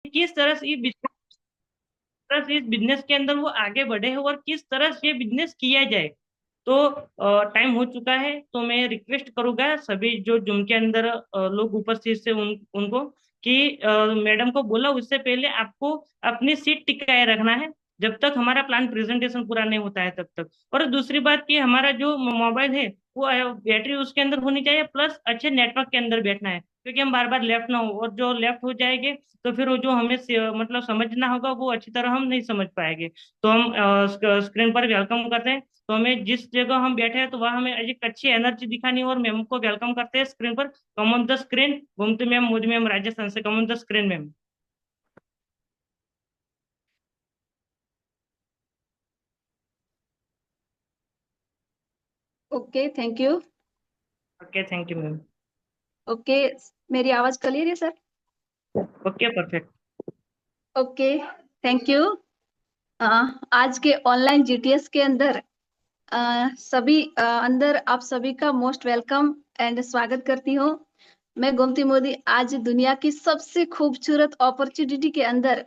किस तरह से इस बिजनेस के अंदर वो आगे बढ़े और किस तरह से ये बिजनेस किया जाए। तो टाइम हो चुका है, तो मैं रिक्वेस्ट करूंगा सभी जो जूम के अंदर लोग उपस्थित से उनको कि मैडम को बोला उससे पहले आपको अपनी सीट टिकाए रखना है जब तक हमारा प्लान प्रेजेंटेशन पूरा नहीं होता है तब तक। और दूसरी बात कि हमारा जो मोबाइल है वो बैटरी उसके अंदर होनी चाहिए, प्लस अच्छे नेटवर्क के अंदर बैठना है, क्योंकि हम बार बार लेफ्ट ना हो, और जो लेफ्ट हो जाएंगे तो फिर वो जो हमें मतलब समझना होगा वो अच्छी तरह हम नहीं समझ पाएंगे। तो हम स्क्रीन पर वेलकम करते हैं। तो हमें जिस जगह हम बैठे हैं तो वहाँ हमें एक अच्छी एनर्जी दिखानी है और मैम को वेलकम करते हैं स्क्रीन पर। कम ऑन द स्क्रीन घूमते मैम, मुझ मैम, राजस्थान से, come on the screen ma'am. Okay, thank you. Okay, thank you ma'am. Okay, मेरी आवाज क्लियर है sir? Okay, perfect. Okay, thank you. आज के ऑनलाइन जीटीएस के अंदर सभी अंदर आप सभी का मोस्ट वेलकम एंड स्वागत करती हूँ। मैं गोमती मोदी आज दुनिया की सबसे खूबसूरत अपॉर्चुनिटी के अंदर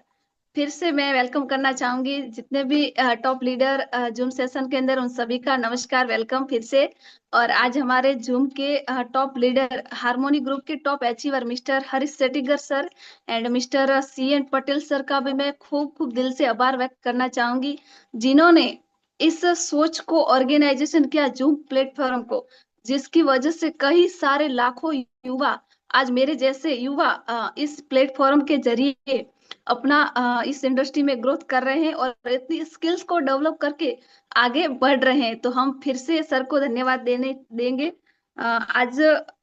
फिर से मैं वेलकम करना चाहूंगी जितने भी टॉप लीडर जूम सेशन के अंदर, उन सभी का नमस्कार, वेलकम फिर से। और आज हमारे जूम के टॉप लीडर हार्मोनी ग्रुप के top achiever mister Harish Setigar sir and mister C N Patel sir का भी मैं खूब खूब दिल से आभार व्यक्त करना चाहूंगी, जिन्होंने इस सोच को ऑर्गेनाइजेशन किया, जूम प्लेटफॉर्म को, जिसकी वजह से कई सारे लाखों युवा, आज मेरे जैसे युवा इस प्लेटफॉर्म के जरिए अपना इस इंडस्ट्री में ग्रोथ कर रहे हैं और इतनी स्किल्स को डेवलप करके आगे बढ़ रहे हैं। तो हम फिर से सर को धन्यवाद देने देंगे। आज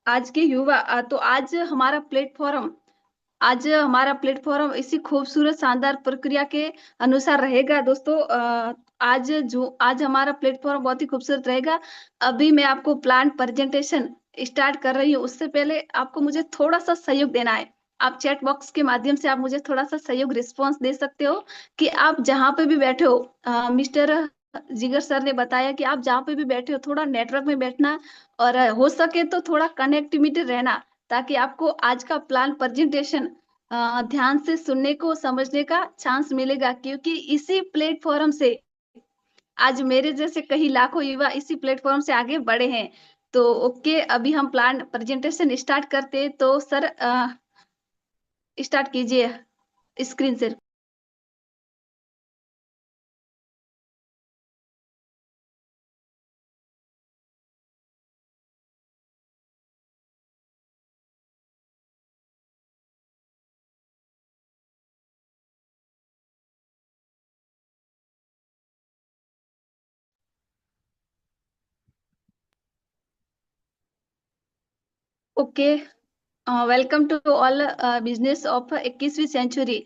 आज के युवा तो आज हमारा प्लेटफॉर्म इसी खूबसूरत शानदार प्रक्रिया के अनुसार रहेगा दोस्तों। आज हमारा प्लेटफॉर्म बहुत ही खूबसूरत रहेगा। अभी मैं आपको प्लान प्रेजेंटेशन स्टार्ट कर रही हूँ, उससे पहले आपको मुझे थोड़ा सा सहयोग देना है। आप चैट बॉक्स के माध्यम से आप मुझे थोड़ा सा सहयोग रिस्पॉन्स दे सकते हो कि आप जहाँ पे भी बैठे हो, मिस्टर जिगर सर ने बताया कि आप जहाँ पे भी बैठे हो थोड़ा नेटवर्क में बैठना, और हो सके तो थोड़ा कनेक्टिविटी रहना, ताकि आपको आज का प्लान प्रेजेंटेशन ध्यान से सुनने को, समझने का चांस मिलेगा, क्योंकि इसी प्लेटफॉर्म से आज मेरे जैसे कई लाखों युवा इसी प्लेटफॉर्म से आगे बढ़े हैं। तो ओके, अभी हम प्लान प्रेजेंटेशन स्टार्ट करते हैं, तो सर स्टार्ट कीजिए स्क्रीन से। Okay, welcome to all business of 21वीं सेंचुरी।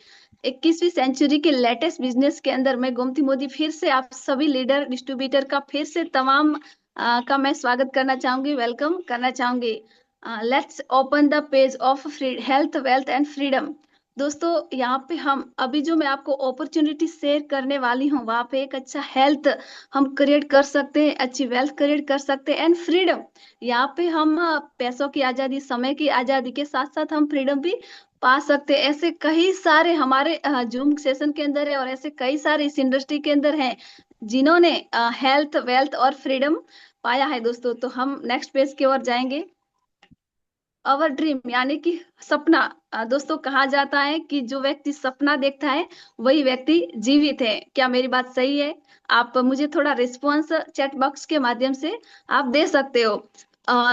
21वीं सेंचुरी के लेटेस्ट बिजनेस के अंदर मैं गोमती मोदी फिर से आप सभी लीडर डिस्ट्रीब्यूटर का फिर से तमाम का मैं स्वागत करना चाहूंगी, वेलकम करना चाहूंगी। Let's open the page of health, wealth and freedom. दोस्तों, यहाँ पे हम अभी जो मैं आपको अपॉर्चुनिटी शेयर करने वाली हूँ, वहाँ पे एक अच्छा हेल्थ हम क्रिएट कर सकते हैं, अच्छी वेल्थ क्रिएट कर सकते हैं एंड फ्रीडम। यहाँ पे हम पैसों की आजादी, समय की आजादी के साथ साथ हम फ्रीडम भी पा सकते हैं। ऐसे कई सारे हमारे जूम सेशन के अंदर है, और ऐसे कई सारे इस इंडस्ट्री के अंदर हैं जिन्होंने हेल्थ, वेल्थ और फ्रीडम पाया है दोस्तों। तो हम नेक्स्ट पेज की ओर जाएंगे। अवर ड्रीम यानी कि सपना। दोस्तों, कहा जाता है कि जो व्यक्ति सपना देखता है वही व्यक्ति जीवित है। क्या मेरी बात सही है? आप मुझे थोड़ा रिस्पॉन्स चैट बॉक्स के माध्यम से आप दे सकते हो।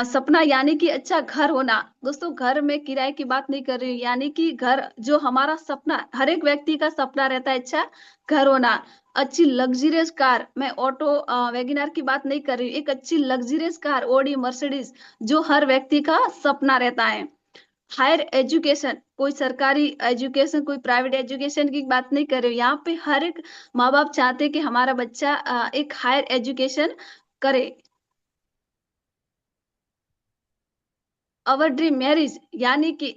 सपना यानी कि अच्छा घर होना। दोस्तों, घर में किराए की बात नहीं कर रही हूँ, यानी कि घर जो हमारा सपना, हर एक व्यक्ति का सपना रहता है अच्छा घर होना। अच्छी लग्जरियस कार, मैं ऑटो वैगनर की बात नहीं कर रही हूँ, एक अच्छी लग्जरियस कार, ओडी, मर्सिडीज, जो हर व्यक्ति का सपना रहता है। हायर एजुकेशन, कोई सरकारी एजुकेशन, कोई प्राइवेट एजुकेशन की बात नहीं कर रही हूँ, यहाँ पे हर एक माँ बाप चाहते हैं कि हमारा बच्चा एक हायर एजुकेशन करे। अवर ड्रीम मैरिज, यानी कि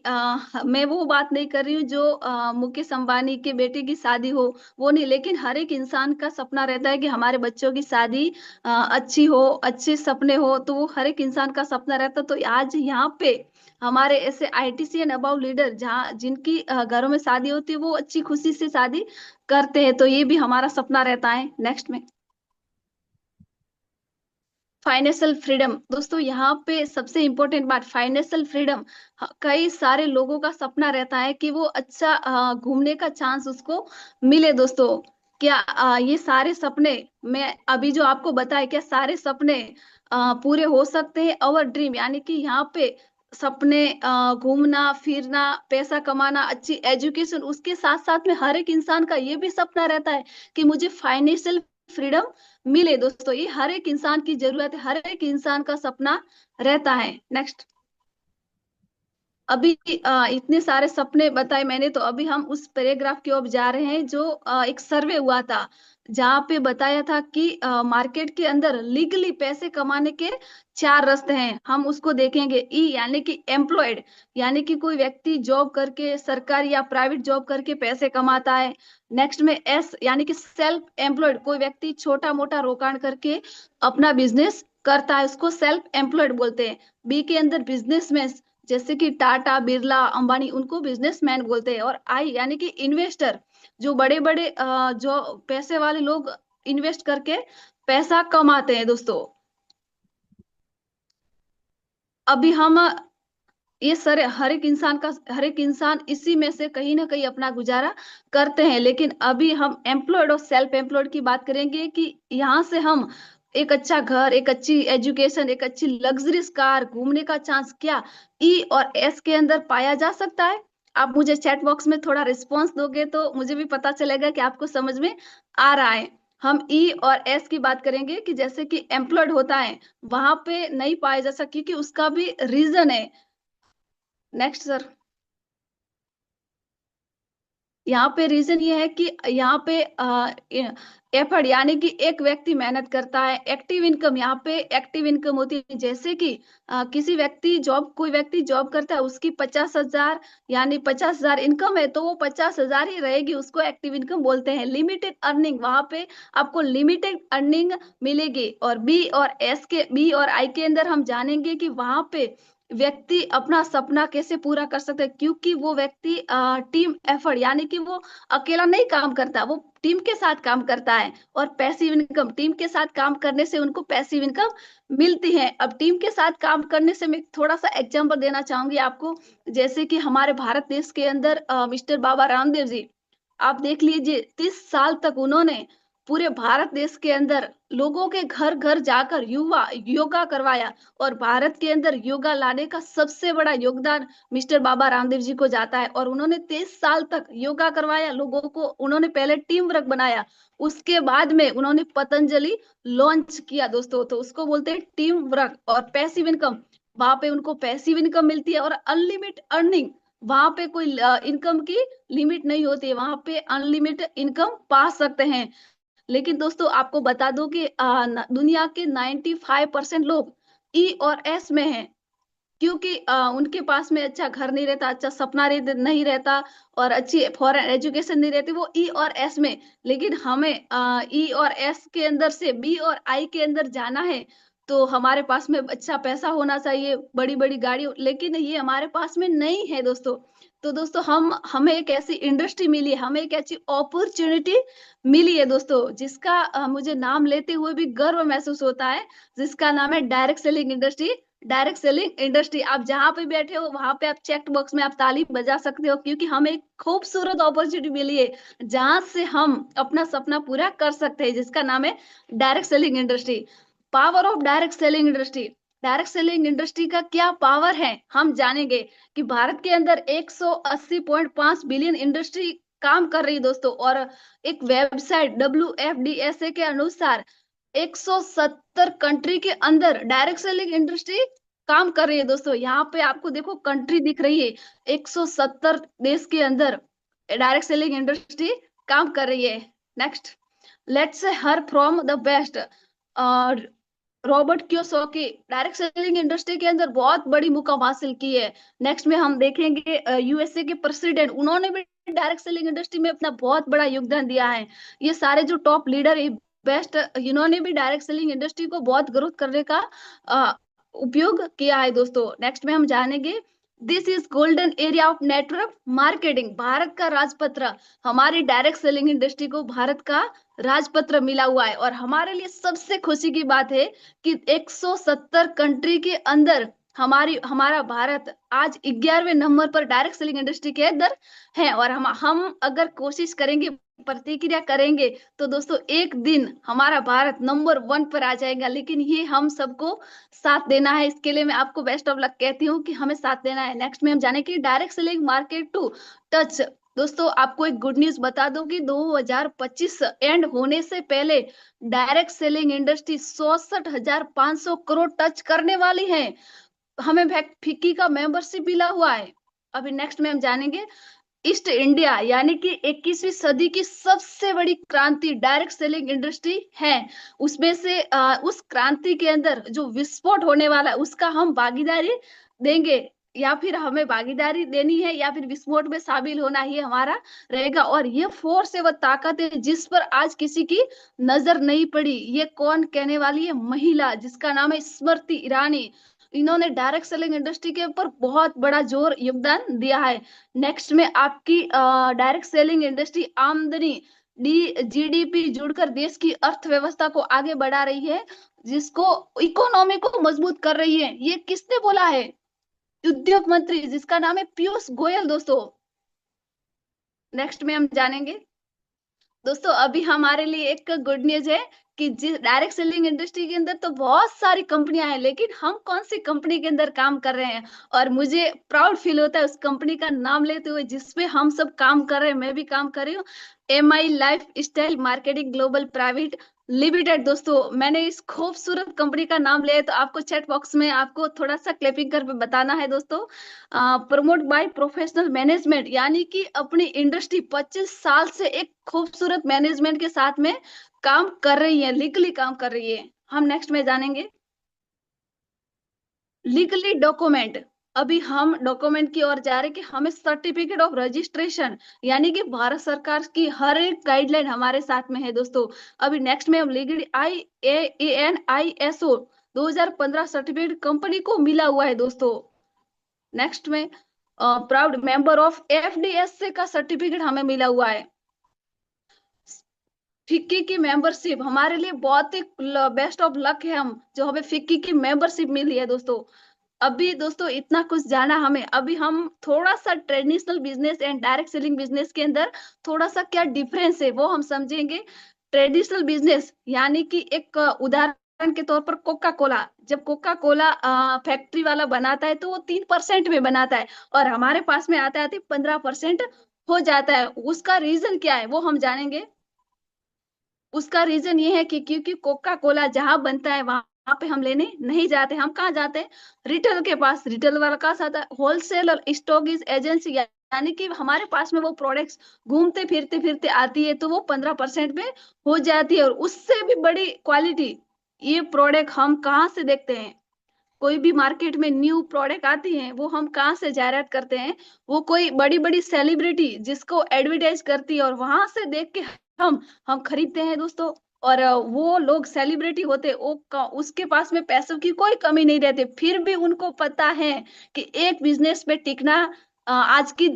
मैं वो बात नहीं कर रही हूँ जो मुकेश अंबानी के बेटे की शादी हो, वो नहीं, लेकिन हर एक इंसान का सपना रहता है कि हमारे बच्चों की शादी अच्छी हो, अच्छे सपने हो, तो वो हर एक इंसान का सपना रहता है। तो आज यहाँ पे हमारे ऐसे आईटीसी एंड अबाउ लीडर जहाँ जिनकी घरों में शादी होती है वो अच्छी खुशी से शादी करते हैं, तो ये भी हमारा सपना रहता है। नेक्स्ट में फाइनेंशियल फ्रीडम। दोस्तों यहाँ पे सबसे इम्पोर्टेंट बात फाइनेंशियल फ्रीडम। कई सारे लोगों का सपना रहता है कि वो अच्छा घूमने का चांस उसको मिले दोस्तों। क्या ये सारे सपने मैं अभी जो आपको बताया, क्या सारे सपने पूरे हो सकते हैं? अवर ड्रीम यानी कि यहाँ पे सपने घूमना फिरना, पैसा कमाना, अच्छी एजुकेशन, उसके साथ साथ में हर एक इंसान का ये भी सपना रहता है कि मुझे फाइनेंशियल फ्रीडम मिले दोस्तों। ये हर एक इंसान की जरूरत है, हर एक इंसान का सपना रहता है। नेक्स्ट। अभी इतने सारे सपने बताए मैंने, तो अभी हम उस पैराग्राफ की ओर जा रहे हैं जो एक सर्वे हुआ था जहाँ पे बताया था कि मार्केट के अंदर लीगली पैसे कमाने के चार रास्ते हैं, हम उसको देखेंगे। ई यानी कि एम्प्लॉयड, यानी कि कोई व्यक्ति जॉब करके सरकारी या प्राइवेट जॉब करके पैसे कमाता है। नेक्स्ट में एस यानी कि सेल्फ एम्प्लॉयड, कोई व्यक्ति छोटा मोटा रोकाण करके अपना बिजनेस करता है, उसको सेल्फ एम्प्लॉयड बोलते हैं। बी के अंदर बिजनेसमैन, जैसे कि टाटा बिरला अंबानी, उनको बिजनेसमैन बोलते हैं। और आई यानी कि इन्वेस्टर, जो बड़े बड़े जो पैसे वाले लोग इन्वेस्ट करके पैसा कमाते हैं दोस्तों। अभी हम ये सर हर एक इंसान इसी में से कहीं ना कहीं अपना गुजारा करते हैं, लेकिन अभी हम एम्प्लॉयड और सेल्फ एम्प्लॉयड की बात करेंगे कि यहाँ से हम एक अच्छा घर, एक अच्छी एजुकेशन, एक अच्छी लग्जरीज कार, घूमने का चांस क्या ई और एस के अंदर पाया जा सकता है? आप मुझे चैट बॉक्स में थोड़ा रिस्पॉन्स दोगे तो मुझे भी पता चलेगा कि आपको समझ में आ रहा है। हम ई और एस की बात करेंगे कि जैसे कि एम्प्लॉयड होता है वहां पे नहीं पाया जा सकता, क्योंकि उसका भी रीजन है। Next sir. यहाँ पे रीजन ये है कि यहाँ पे एफर्ट यानी कि एक व्यक्ति मेहनत करता है। एक्टिव इनकम, यहाँ पे एक्टिव इनकम होती है, जैसे कि कोई व्यक्ति जॉब करता है, उसकी 50,000 यानी 50,000 इनकम है, तो वो 50,000 ही रहेगी, उसको एक्टिव इनकम बोलते हैं। लिमिटेड अर्निंग, वहां पे आपको लिमिटेड अर्निंग मिलेगी। और बी और आई के अंदर हम जानेंगे कि वहां पे व्यक्ति अपना सपना कैसे पूरा कर सकता है, क्योंकि वो व्यक्ति टीम एफर्ट यानी कि वो अकेला नहीं काम करता, वो टीम के साथ काम करता है। और पैसिव इनकम, टीम के साथ काम करने से उनको पैसिव इनकम मिलती है। अब टीम के साथ काम करने से मैं थोड़ा सा एग्जांपल देना चाहूंगी आपको। जैसे कि हमारे भारत देश के अंदर मिस्टर बाबा रामदेव जी, आप देख लीजिए 30 साल तक उन्होंने पूरे भारत देश के अंदर लोगों के घर घर जाकर युवा योगा करवाया। और भारत के अंदर योगा लाने का सबसे बड़ा योगदान मिस्टर बाबा रामदेव जी को जाता है। और उन्होंने 23 साल तक योगा करवाया लोगों को, उन्होंने पहले टीम वर्क बनाया, उसके बाद में उन्होंने पतंजलि लॉन्च किया दोस्तों। तो उसको बोलते हैं टीम वर्क। और पैसिव इनकम, वहां पे उनको पैसिव इनकम मिलती है। और अनलिमिटेड अर्निंग, वहां पे कोई इनकम की लिमिट नहीं होती है, वहां पे अनलिमिटेड इनकम पा सकते हैं। लेकिन दोस्तों आपको बता दो कि दुनिया के 95% लोग ई और एस में हैं, क्योंकि उनके पास में अच्छा घर नहीं रहता, अच्छा सपना नहीं रहता, और अच्छी फॉरेन एजुकेशन नहीं रहती, वो ई और एस में। लेकिन हमें ई और एस के अंदर से बी और आई के अंदर जाना है, तो हमारे पास में अच्छा पैसा होना चाहिए, बड़ी बड़ी गाड़ी, लेकिन ये हमारे पास में नहीं है दोस्तों। तो दोस्तों हमें एक ऐसी इंडस्ट्री मिली है, हमें एक ऐसी अपॉर्चुनिटी मिली है दोस्तों, जिसका मुझे नाम लेते हुए भी गर्व महसूस होता है, जिसका नाम है direct selling industry. Direct selling industry, आप जहां पे बैठे हो वहां पे आप चेक बॉक्स में आप ताली बजा सकते हो, क्योंकि हमें एक खूबसूरत अपॉर्चुनिटी मिली है जहां से हम अपना सपना पूरा कर सकते हैं, जिसका नाम है direct selling industry. Power of direct selling industry. Direct selling industry का क्या पावर है हम जानेंगे कि भारत के अंदर 180.5 बिलियन इंडस्ट्री काम कर रही है दोस्तों। और एक वेबसाइट WFDSA के अनुसार 170 कंट्री के अंदर डायरेक्ट सेलिंग इंडस्ट्री काम कर रही है दोस्तों। यहाँ पे आपको देखो कंट्री दिख रही है, 170 देश के अंदर डायरेक्ट सेलिंग इंडस्ट्री काम कर रही है। Next. Let's say her from the best. Robert Kiyosaki direct selling industry के अंदर बहुत बड़ी मुकाम हासिल की है। नेक्स्ट में हम देखेंगे यूएसए के प्रेसिडेंट, उन्होंने भी डायरेक्ट सेलिंग इंडस्ट्री में अपना बहुत बड़ा योगदान दिया है। ये सारे जो टॉप लीडर है बेस्ट, इन्होंने भी डायरेक्ट सेलिंग इंडस्ट्री को बहुत ग्रोथ करने का उपयोग किया है दोस्तों। नेक्स्ट में हम जानेंगे this is golden area of network marketing. Bharat का राजपत्र, हमारी डायरेक्ट सेलिंग इंडस्ट्री को भारत का राजपत्र मिला हुआ है। और हमारे लिए सबसे खुशी की बात है कि 170 कंट्री के अंदर हमारा भारत आज 11वें नंबर पर डायरेक्ट सेलिंग इंडस्ट्री के अंदर है। और हम अगर कोशिश करेंगे, प्रतिक्रिया करेंगे, तो दोस्तों एक दिन हमारा भारत नंबर 1 पर आ जाएगा। लेकिन ये हम सबको साथ देना है। इसके लिए मैं आपको बेस्ट ऑफ लक कहती हूँ कि हमें साथ देना है। नेक्स्ट में हम जाने की direct selling market to touch. दोस्तों आपको एक गुड न्यूज बता दूं कि 2025 एंड होने से पहले direct selling industry 64,500 crore touch करने वाली है। हमें फिक्की का मेंबरशिप मिला हुआ है। अभी नेक्स्ट में हम जानेंगे ईस्ट इंडिया, यानी कि 21वीं सदी की सबसे बड़ी क्रांति डायरेक्ट सेलिंग इंडस्ट्री है। उसमें से उस क्रांति के अंदर जो विस्फोट होने वाला है उसका हम भागीदारी देंगे, या फिर हमें भागीदारी देनी है, या फिर विस्फोट में शामिल होना ही हमारा रहेगा। और ये फोर्स है, वह ताकत है जिस पर आज किसी की नजर नहीं पड़ी। ये कौन कहने वाली है? महिला, जिसका नाम है स्मृति ईरानी। इन्होंने डायरेक्ट सेलिंग इंडस्ट्री के ऊपर बहुत बड़ा जोर योगदान दिया है। नेक्स्ट में आपकी डायरेक्ट सेलिंग इंडस्ट्री आमदनी डी जीडीपी जुड़कर देश की अर्थव्यवस्था को आगे बढ़ा रही है, जिसको इकोनॉमी को मजबूत कर रही है। ये किसने बोला है? उद्योग मंत्री, जिसका नाम है पीयूष गोयल दोस्तों। नेक्स्ट में हम जानेंगे दोस्तों, अभी हमारे लिए एक गुड न्यूज है कि जिस डायरेक्ट सेलिंग इंडस्ट्री के अंदर तो बहुत सारी कंपनियां हैं, लेकिन हम कौन सी कंपनी के अंदर काम कर रहे हैं। और मुझे प्राउड फील होता है उस कंपनी का नाम लेते हुए जिसपे हम सब काम कर रहे हैं, मैं भी काम कर रही हूँ। MI life style marketing global private limited. दोस्तों मैंने इस खूबसूरत कंपनी का नाम लिया है, तो आपको चैट बॉक्स में आपको थोड़ा सा क्लिपिंग कर बताना है दोस्तों। प्रमोट बाय प्रोफेशनल मैनेजमेंट, यानी कि अपनी इंडस्ट्री 25 साल से एक खूबसूरत मैनेजमेंट के साथ में काम कर रही है, लीगली काम कर रही है। हम नेक्स्ट में जानेंगे लीगली डॉक्यूमेंट। अभी हम डॉक्यूमेंट की ओर जा रहे हैं कि हमें सर्टिफिकेट ऑफ रजिस्ट्रेशन, यानी कि भारत सरकार की हर एक गाइडलाइन हमारे साथ में है दोस्तों। अभी नेक्स्ट में हम लीगली IANISO 2015 सर्टिफिकेट कंपनी को मिला हुआ है दोस्तों। नेक्स्ट में प्राउड मेंबर ऑफ FDSA का सर्टिफिकेट हमें मिला हुआ है। फिक्की की मेंबरशिप हमारे लिए बहुत ही बेस्ट ऑफ लक है, हम जो हमें फिक्की की मेंबरशिप मिली है दोस्तों। अभी दोस्तों इतना कुछ जाना हमें, अभी हम थोड़ा सा traditional business and direct selling business के अंदर थोड़ा सा क्या डिफरेंस है वो हम समझेंगे। ट्रेडिशनल बिजनेस यानी कि एक उदाहरण के तौर पर कोका कोला, जब कोका कोला फैक्ट्री वाला बनाता है तो वो 3% में बनाता है, और हमारे पास में आते आते 15% हो जाता है। उसका रीजन क्या है वो हम जानेंगे। उसका रीजन ये है कि क्योंकि कोका कोला जहां बनता है वहां पे हम लेने नहीं जाते, हम कहाँ जाते हैं? रिटेल के पास। रिटेल वाला कहाँ से आता है? होलसेल और स्टॉकिंग एजेंसी, यानी कि हमारे पास में वो प्रोडक्ट्स घूमते फिरते फिरते आती है, तो वो 15% में हो जाती है। और उससे भी बड़ी क्वालिटी ये प्रोडक्ट हम कहाँ से देखते हैं? कोई भी मार्केट में न्यू प्रोडक्ट आती है वो हम कहाँ से जायरात करते हैं? वो कोई बड़ी बड़ी सेलिब्रिटी जिसको एडवर्टाइज करती है, और वहां से देख के हम खरीदते हैं दोस्तों। और वो लोग सेलिब्रिटी होते, उसके पास में पैसों की कोई कमी नहीं रहती, फिर भी उनको पता है कि एक बिजनेस में टिकना आज की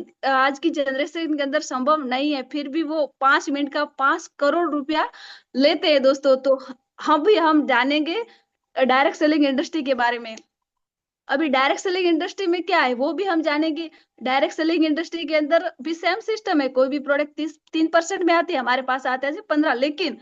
जनरेशन के अंदर संभव नहीं है, फिर भी वो 5 मिनट का 5 करोड़ रुपया लेते हैं दोस्तों। तो हम जानेंगे डायरेक्ट सेलिंग इंडस्ट्री के बारे में। अभी डायरेक्ट सेलिंग इंडस्ट्री में क्या है वो भी हम जानेंगे। डायरेक्ट सेलिंग इंडस्ट्री के अंदर भी सेम सिस्टम है, कोई भी प्रोडक्ट 3% में आती है, हमारे पास आता है 15। लेकिन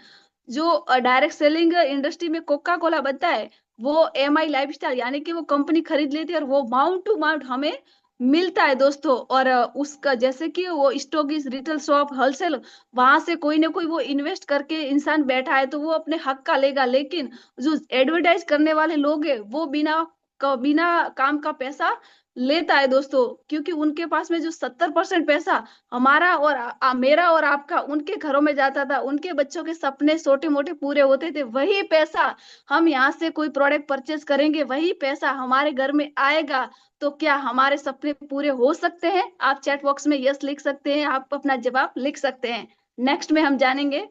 जो डायरेक्ट सेलिंग इंडस्ट्री में कोका कोला बनता है, वो MI लाइफस्टाइल यानी कि वो कंपनी खरीद लेती है, और वो माउंट टू माउंट हमें मिलता है दोस्तों। और उसका जैसे कि वो स्टॉकिस रिटेल शॉप होलसेल, वहां से कोई ना कोई वो इन्वेस्ट करके इंसान बैठा है तो वो अपने हक का लेगा। लेकिन जो एडवर्टाइज करने वाले लोग हैं वो बिना काम का पैसा लेता है दोस्तों, क्योंकि उनके पास में जो 70% पैसा हमारा और मेरा और आपका उनके घरों में जाता था, उनके बच्चों के सपने छोटे मोटे पूरे होते थे, वही पैसा हम यहाँ से कोई प्रोडक्ट परचेज करेंगे, वही पैसा हमारे घर में आएगा। तो क्या हमारे सपने पूरे हो सकते हैं? आप चैट बॉक्स में यस लिख सकते हैं, आप अपना जवाब लिख सकते हैं। नेक्स्ट में हम जानेंगे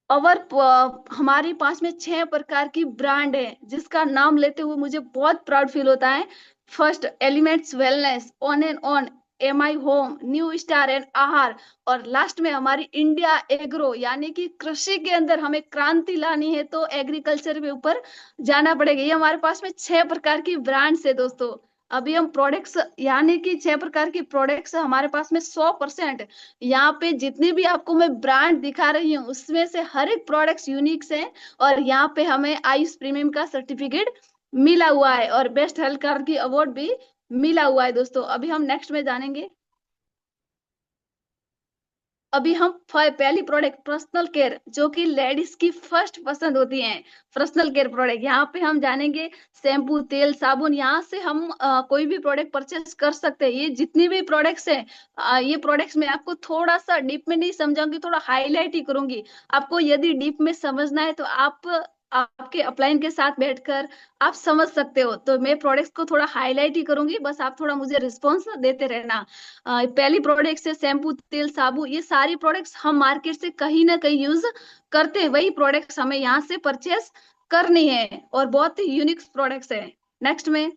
और हमारे पास में 6 प्रकार की ब्रांड है, जिसका नाम लेते हुए मुझे बहुत प्राउड फील होता है। First elements wellness, on and on, M I home, new star and Aahar, और लास्ट में हमारी इंडिया एग्रो, यानी कि कृषि के अंदर हमें क्रांति लानी है तो एग्रीकल्चर के ऊपर जाना पड़ेगा। ये हमारे पास में 6 प्रकार की ब्रांड्स है दोस्तों। अभी हम प्रोडक्ट्स, यानी कि 6 प्रकार की प्रोडक्ट्स हमारे पास में 100%। यहाँ पे जितनी भी आपको मैं ब्रांड दिखा रही हूँ उसमें से हर एक प्रोडक्ट्स यूनिक्स है, और यहाँ पे हमें आयुष प्रीमियम का सर्टिफिकेट मिला हुआ है और बेस्ट हेल्थ कार्ड की अवार्ड भी मिला हुआ है दोस्तों। अभी हम नेक्स्ट में जानेंगे। अभी हम पहली प्रोडक्ट पर्सनल केयर, जो कि लेडीज की फर्स्ट पसंद होती है, पर्सनल केयर प्रोडक्ट। यहाँ पे हम जानेंगे शैम्पू, तेल, साबुन, यहाँ से हम कोई भी प्रोडक्ट परचेस कर सकते हैं। ये जितनी भी प्रोडक्ट्स हैं, ये प्रोडक्ट्स मैं आपको थोड़ा सा डीप में नहीं समझाऊंगी, थोड़ा हाईलाइट ही करूंगी। आपको यदि डीप में समझना है तो आप आपके अपलाइन के साथ बैठकर आप समझ सकते हो। तो मैं प्रोडक्ट्स को थोड़ा हाईलाइट ही करूंगी, बस आप थोड़ा मुझे रिस्पॉन्स देते रहना। पहली प्रोडक्ट है शैम्पू, तेल, साबुन। ये सारी प्रोडक्ट्स हम मार्केट से कहीं ना कहीं यूज करते हैं, वही प्रोडक्ट्स हमें यहाँ से परचेस करनी है, और बहुत ही यूनिक प्रोडक्ट्स है। नेक्स्ट में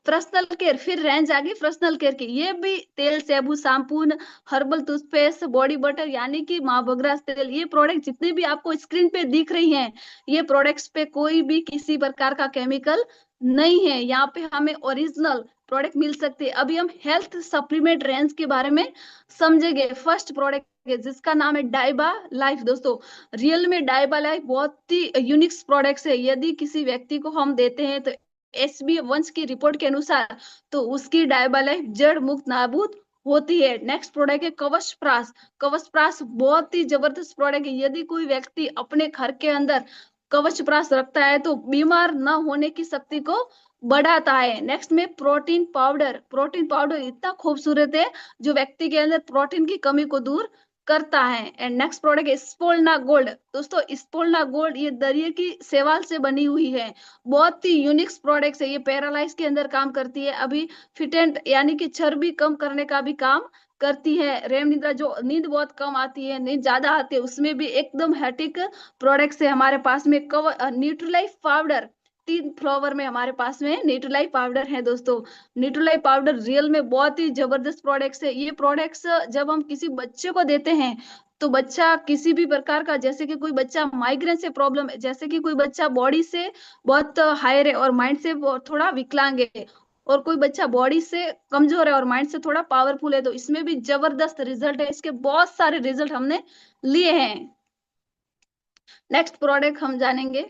पर्सनल केयर, फिर रेंज आ गई पर्सनल केयर की। ये भी तेल, शैम्पू, साबुन, हर्बल टूथपेस्ट, बॉडी बटर, यानी कि माँ बगरा तेल, ये प्रोडक्ट जितने भी आपको स्क्रीन पे दिख रही हैं, ये प्रोडक्ट्स पे कोई भी किसी प्रकार का केमिकल नहीं है। यहाँ पे हमें ओरिजिनल प्रोडक्ट मिल सकते हैं। अभी हम हेल्थ सप्लीमेंट रेंज के बारे में समझेंगे। फर्स्ट प्रोडक्ट है जिसका नाम है डाइबा लाइफ। दोस्तों, रियल में डाइबा लाइफ बहुत ही यूनिक प्रोडक्ट्स है। यदि किसी व्यक्ति को हम देते हैं तो एसबी वंश की रिपोर्ट के अनुसार तो उसकी डायबा लाइफ जड़ मुक्त नाबूद होती है। नेक्स्ट प्रोडक्ट है कवच प्राश। कवच प्राश बहुत ही जबरदस्त प्रोडक्ट है। यदि कोई व्यक्ति अपने घर के अंदर कवच प्राश रखता है तो बीमार न होने की शक्ति को बढ़ाता है। नेक्स्ट में प्रोटीन पाउडर। प्रोटीन पाउडर इतना खूबसूरत है जो व्यक्ति के अंदर प्रोटीन की कमी को दूर करता है। एंड नेक्स्ट प्रोडक्ट है स्पोलना गोल्ड। दोस्तों, स्पोलना गोल्ड ये दरिया की शैवाल से बनी हुई है, बहुत ही यूनिक प्रोडक्ट है। ये पैरालाइज के अंदर काम करती है। अभी फिटेंट, यानी कि चर्बी कम करने का भी काम करती है। रेम निद्रा, जो नींद बहुत कम आती है, नींद ज्यादा आती है, उसमें भी एकदम हैटिक प्रोडक्ट्स है हमारे पास में। कवर न्यूट्रीलाइफ पाउडर, 3 फ्लेवर में हमारे पास में न्यूट्रीलाइफ पाउडर है दोस्तों। न्यूट्रीलाइफ पाउडर रियल में बहुत ही जबरदस्त प्रोडक्ट्स है। ये प्रोडक्ट्स जब हम किसी बच्चे को देते हैं तो बच्चा किसी भी प्रकार का, जैसे कि कोई बच्चा माइग्रेन से प्रॉब्लम है, जैसे कि कोई बच्चा बॉडी से बहुत हायर है और माइंड से थोड़ा विकलांग है, और कोई बच्चा बॉडी से कमजोर है और माइंड से थोड़ा पावरफुल है, तो इसमें भी जबरदस्त रिजल्ट है। इसके बहुत सारे रिजल्ट हमने लिए हैं। नेक्स्ट प्रोडक्ट हम जानेंगे।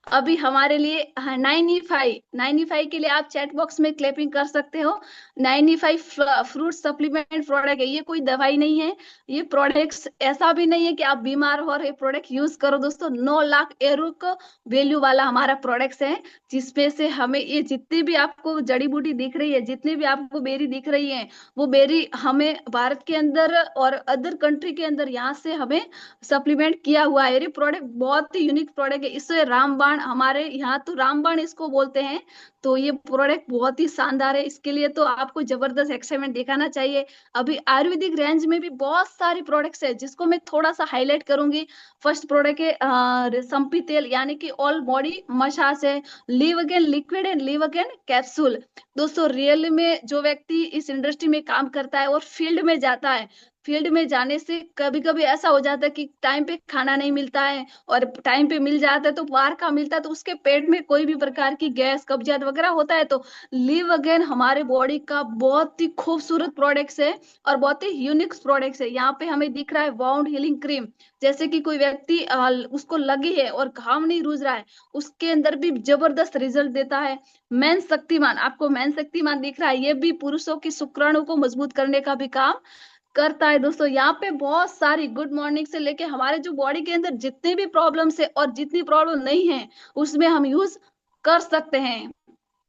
अभी हमारे लिए 9E5 के लिए आप चैट बॉक्स में क्लिपिंग कर सकते हो। 9E5 फ्रूट सप्लीमेंट प्रोडक्ट है। ये कोई दवाई नहीं है, ये प्रोडक्ट्स ऐसा भी नहीं है कि आप बीमार हो और ये प्रोडक्ट यूज करो। दोस्तों, 9 लाख का वैल्यू वाला हमारा प्रोडक्ट्स है, जिसमें से हमें ये जितनी भी आपको जड़ी बूटी दिख रही है, जितनी भी आपको बेरी दिख रही है, वो बेरी हमें भारत के अंदर और अदर कंट्री के अंदर यहाँ से हमें सप्लीमेंट किया हुआ है। ये प्रोडक्ट बहुत ही यूनिक प्रोडक्ट है। इससे रामबाण, हमारे यहाँ तो रामबाण इसको बोलते हैं। तो ये प्रोडक्ट बहुत ही शानदार है, इसके लिए तो आपको जबरदस्त एक्साइटमेंट दिखाना चाहिए। अभी आयुर्वेदिक रेंज में भी बहुत सारी प्रोडक्ट्स है जिसको मैं थोड़ा सा हाईलाइट करूंगी। फर्स्ट प्रोडक्ट है संपी तेल, यानी कि ऑल बॉडी मसाज है। Live again liquid and live again capsule. दोस्तों, रियल में जो व्यक्ति इस इंडस्ट्री में काम करता है और फील्ड में जाता है, फील्ड में जाने से कभी कभी ऐसा हो जाता है कि टाइम पे खाना नहीं मिलता है, और टाइम पे मिल जाता है तो बाहर का मिलता है, तो उसके पेट में कोई भी प्रकार की गैस, कब्जियत वगैरह होता है। तो लिव अगेन हमारे बॉडी का बहुत ही खूबसूरत प्रोडक्ट्स है और बहुत ही यूनिक प्रोडक्ट्स है। यहाँ पे हमें दिख रहा है वाउंड हीलिंग क्रीम। जैसे कि कोई व्यक्ति उसको लगी है और घाव नहीं रूज रहा है, उसके अंदर भी जबरदस्त रिजल्ट देता है। मैन शक्तिमान, आपको मैन शक्तिमान दिख रहा है, ये भी पुरुषों की शुक्राणु को मजबूत करने का भी काम करता है। दोस्तों, यहाँ पे बहुत सारी गुड मॉर्निंग से लेके हमारे जो बॉडी के अंदर जितने भी प्रॉब्लम्स है और जितनी प्रॉब्लम नहीं है उसमें हम यूज कर सकते हैं,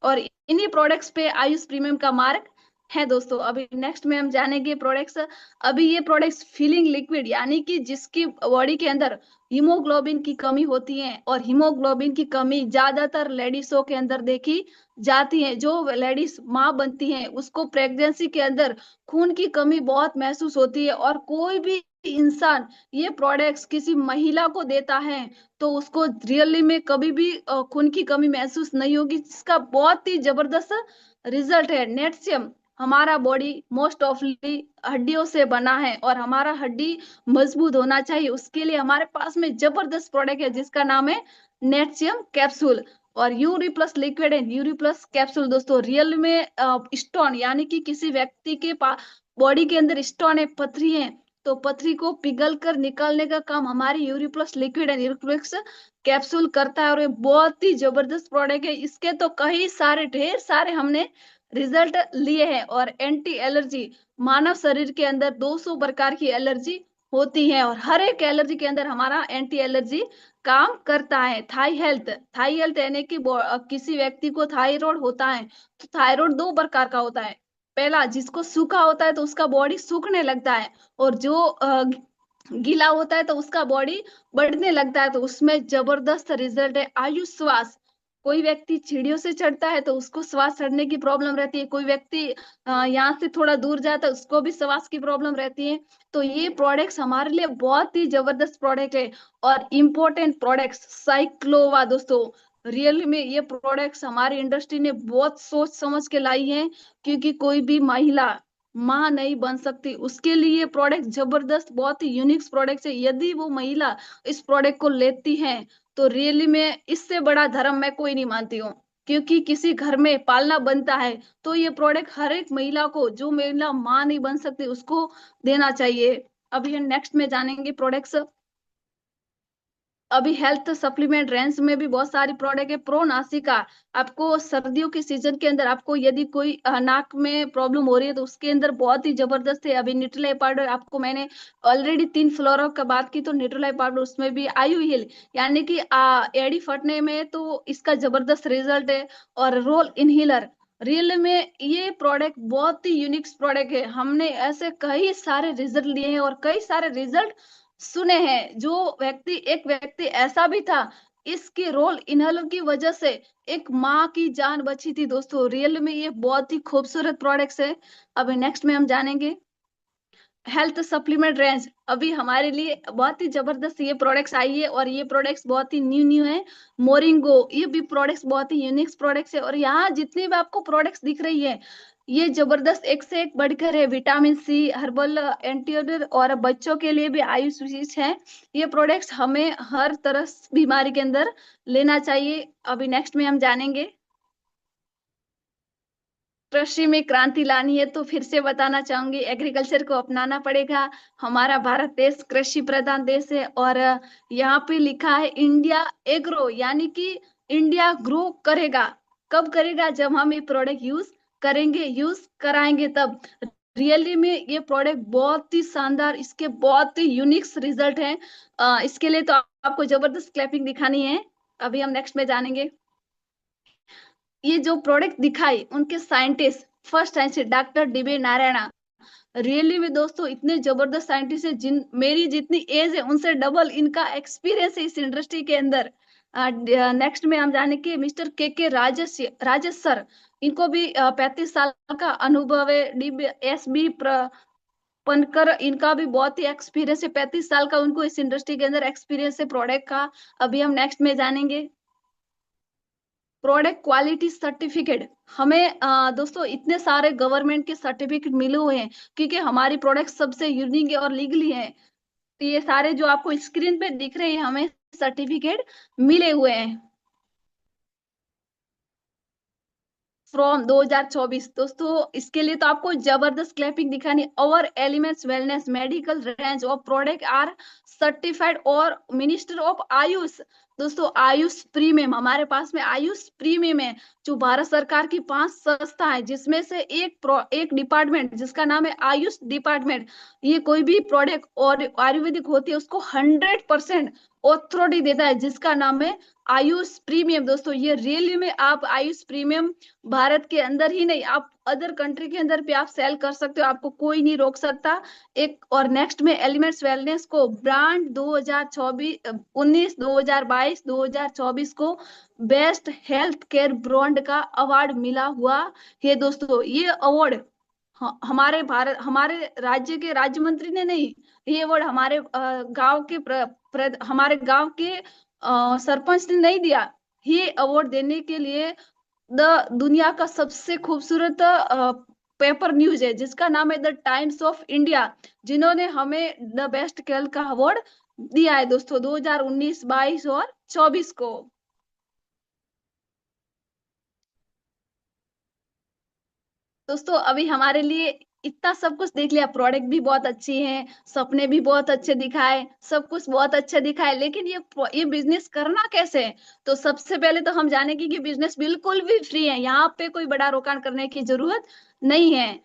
और इन्हीं प्रोडक्ट्स पे आयुष प्रीमियम का मार्क है दोस्तों। अभी नेक्स्ट में हम जानेंगे प्रोडक्ट्स। अभी ये प्रोडक्ट्स फीलिंग लिक्विड, यानी कि जिसकी बॉडी के अंदर हीमोग्लोबिन की कमी होती है, और हीमोग्लोबिन की कमी ज्यादातर लेडीजों के अंदर देखी जाती है। जो लेडीज माँ बनती हैं उसको प्रेगनेंसी के अंदर खून की कमी बहुत महसूस होती है, और कोई भी इंसान ये प्रोडक्ट्स किसी महिला को देता है तो उसको रियली में कभी भी खून की कमी महसूस नहीं होगी, जिसका बहुत ही जबरदस्त रिजल्ट है नेटशियम। हमारा बॉडी मोस्ट ऑफली हड्डियों से बना है और हमारा हड्डी मजबूत होना चाहिए, उसके लिए हमारे पास में जबरदस्त प्रोडक्ट है जिसका नाम है नेटशियम कैप्सूल। और Yuri plus liquid and Yuri plus capsule दोस्तों, रियल में स्टोन यानी कि किसी व्यक्ति के बॉडी के अंदर स्टोन है, पथरी है, तो पथरी को पिघल कर निकालने का काम हमारी Yuri plus liquid and Yuri plus capsule करता है। और ये बहुत ही जबरदस्त प्रोडक्ट है, इसके तो कई सारे ढेर सारे हमने रिजल्ट लिए हैं। और एंटी एलर्जी, मानव शरीर के अंदर 200 प्रकार की एलर्जी होती है और हर एक एलर्जी के अंदर हमारा एंटी एलर्जी काम करता है। थाई हेल्थ यानी कि किसी व्यक्ति को थायराइड होता है, तो थायराइड दो प्रकार का होता है। पहला, जिसको सूखा होता है तो उसका बॉडी सूखने लगता है, और जो गीला होता है तो उसका बॉडी बढ़ने लगता है। तो उसमें जबरदस्त रिजल्ट है। आयुष श्वास, कोई व्यक्ति सीढ़ियों से चढ़ता है तो उसको श्वास चढ़ने की प्रॉब्लम रहती है, कोई व्यक्ति यहाँ से थोड़ा दूर जाता है उसको भी श्वास की प्रॉब्लम रहती है। तो ये प्रोडक्ट्स हमारे लिए बहुत ही जबरदस्त प्रोडक्ट है। और इम्पोर्टेंट प्रोडक्ट्स साइक्लोवा दोस्तों, रियल में ये प्रोडक्ट्स हमारी इंडस्ट्री ने बहुत सोच समझ के लाई हैं, क्योंकि कोई भी महिला माँ नहीं बन सकती, उसके लिए प्रोडक्ट जबरदस्त बहुत ही यूनिक प्रोडक्ट है। यदि वो महिला इस प्रोडक्ट को लेती है तो रियली में इससे बड़ा धर्म मैं कोई नहीं मानती हूँ, क्योंकि किसी घर में पालना बनता है तो ये प्रोडक्ट हर एक महिला को, जो महिला माँ नहीं बन सकती उसको देना चाहिए। अभी हम नेक्स्ट में जानेंगे प्रोडक्ट्स। अभी हेल्थ सप्लीमेंट रेंज में भी बहुत सारी प्रोडक्ट है। प्रो नासिका, आपको सर्दियों के सीजन के अंदर आपको यदि कोई नाक में प्रॉब्लम हो रही है तो उसके अंदर बहुत ही जबरदस्त है। अभी न्यूट्रीलाइट पाउडर आपको मैंने ऑलरेडी 3 फ्लोरा का बात की, तो न्यूट्रीलाइट पाउडर उसमें भी आयु हिल यानी कि एड़ी फटने में तो इसका जबरदस्त रिजल्ट है। और रोल इनहेलर, रियल में ये प्रोडक्ट बहुत ही यूनिक प्रोडक्ट है, हमने ऐसे कई सारे रिजल्ट लिए हैं और कई सारे रिजल्ट सुने हैं। जो व्यक्ति, एक व्यक्ति ऐसा भी था, इसके रोल इनहेलर की वजह से एक माँ की जान बची थी दोस्तों। रियल में ये बहुत ही खूबसूरत प्रोडक्ट्स है। अभी नेक्स्ट में हम जानेंगे हेल्थ सप्लीमेंट रेंज। अभी हमारे लिए बहुत ही जबरदस्त ये प्रोडक्ट्स आई है और ये प्रोडक्ट्स बहुत ही न्यू न्यू है। मोरिंगो, ये भी प्रोडक्ट्स बहुत ही यूनिक प्रोडक्ट्स है। और यहाँ जितनी भी आपको प्रोडक्ट्स दिख रही है ये जबरदस्त एक से एक बढ़कर है। विटामिन सी, हर्बल एंटीऑक्सीडेंट और बच्चों के लिए भी आयुष विशेष है। ये प्रोडक्ट्स हमें हर तरह बीमारी के अंदर लेना चाहिए। अभी नेक्स्ट में हम जानेंगे कृषि में क्रांति लानी है तो फिर से बताना चाहूंगी एग्रीकल्चर को अपनाना पड़ेगा। हमारा भारत देश कृषि प्रधान देश है और यहाँ पे लिखा है इंडिया एग्रो, यानी कि इंडिया ग्रो करेगा। कब करेगा? जब हम ये प्रोडक्ट यूज करेंगे, यूज कराएंगे तब। रियली में ये प्रोडक्ट बहुत ही शानदार, इसके बहुत ही यूनिक रिजल्ट हैं। इसके लिए तो आपको जबरदस्त क्लैपिंग दिखानी है। अभी हम नेक्स्ट में जानेंगे ये जो प्रोडक्ट दिखाई उनके scientist, first scientist doctor dB Narayana. Really में दोस्तों इतने जबरदस्त साइंटिस्ट है, जिन मेरी जितनी एज है उनसे डबल इनका एक्सपीरियंस है इस इंडस्ट्री के अंदर। नेक्स्ट में हम जाने के मिस्टर के राजेश राजेश सर, इनको भी 35 साल का अनुभव है। डीबी एस बी पनकर, इनका भी बहुत ही एक्सपीरियंस है, 35 साल का उनको इस इंडस्ट्री के अंदर एक्सपीरियंस है प्रोडक्ट का। अभी हम नेक्स्ट में जानेंगे प्रोडक्ट क्वालिटी सर्टिफिकेट। हमें दोस्तों इतने सारे गवर्नमेंट के सर्टिफिकेट मिले हुए हैं, क्योंकि हमारी प्रोडक्ट सबसे यूनिक और लीगली है। तो ये सारे जो आपको स्क्रीन पे दिख रहे हैं हमें सर्टिफिकेट मिले हुए हैं फ्रॉम 2024 दोस्तों। इसके लिए तो आपको जबरदस्त क्लैपिंग दिखानी। और elements wellness medical range of product are certified और मिनिस्टर ऑफ आयुष। दोस्तों आयुष प्रीमियम, हमारे पास में आयुष प्रीमियम है, जो भारत सरकार की 5 संस्था है, जिसमें से एक डिपार्टमेंट जिसका नाम है आयुष डिपार्टमेंट। ये कोई भी प्रोडक्ट और आयुर्वेदिक होती है उसको 100% ऑथोरिटी देता है, जिसका नाम है आयुष प्रीमियम। दोस्तों ये रियली में आप आयुष प्रीमियम भारत के अंदर ही नहीं, आप अदर कंट्री के अंदर भी आप सेल कर सकते हो, आपको कोई नहीं रोक सकता। एक और नेक्स्ट में एलिमेंट्स वेलनेस को ब्रांड 2024 19 2022 2024 को बेस्ट हेल्थ केयर ब्रांड का अवार्ड मिला हुआ है दोस्तों। ये अवार्ड हमारे राज्य के राज्य मंत्री ने नहीं, ये अवार्ड हमारे गांव के हमारे गांव के सरपंच ने नहीं दिया। ये अवार्ड देने के लिए द दुनिया का सबसे खूबसूरत पेपर न्यूज है जिसका नाम है द टाइम्स ऑफ इंडिया, जिन्होंने हमें द बेस्ट गर्ल का अवार्ड दिया है दोस्तों 2019, 22 और 24 को। दोस्तों अभी हमारे लिए इतना सब कुछ देख लिया, प्रोडक्ट भी बहुत अच्छी है, सपने भी बहुत अच्छे दिखाए, सब कुछ बहुत अच्छा दिखाए, लेकिन ये बिजनेस करना कैसे है? तो सबसे पहले तो हम जानेंगे कि बिजनेस बिल्कुल भी फ्री है, यहाँ पे कोई बड़ा रोकाण करने की जरूरत नहीं है।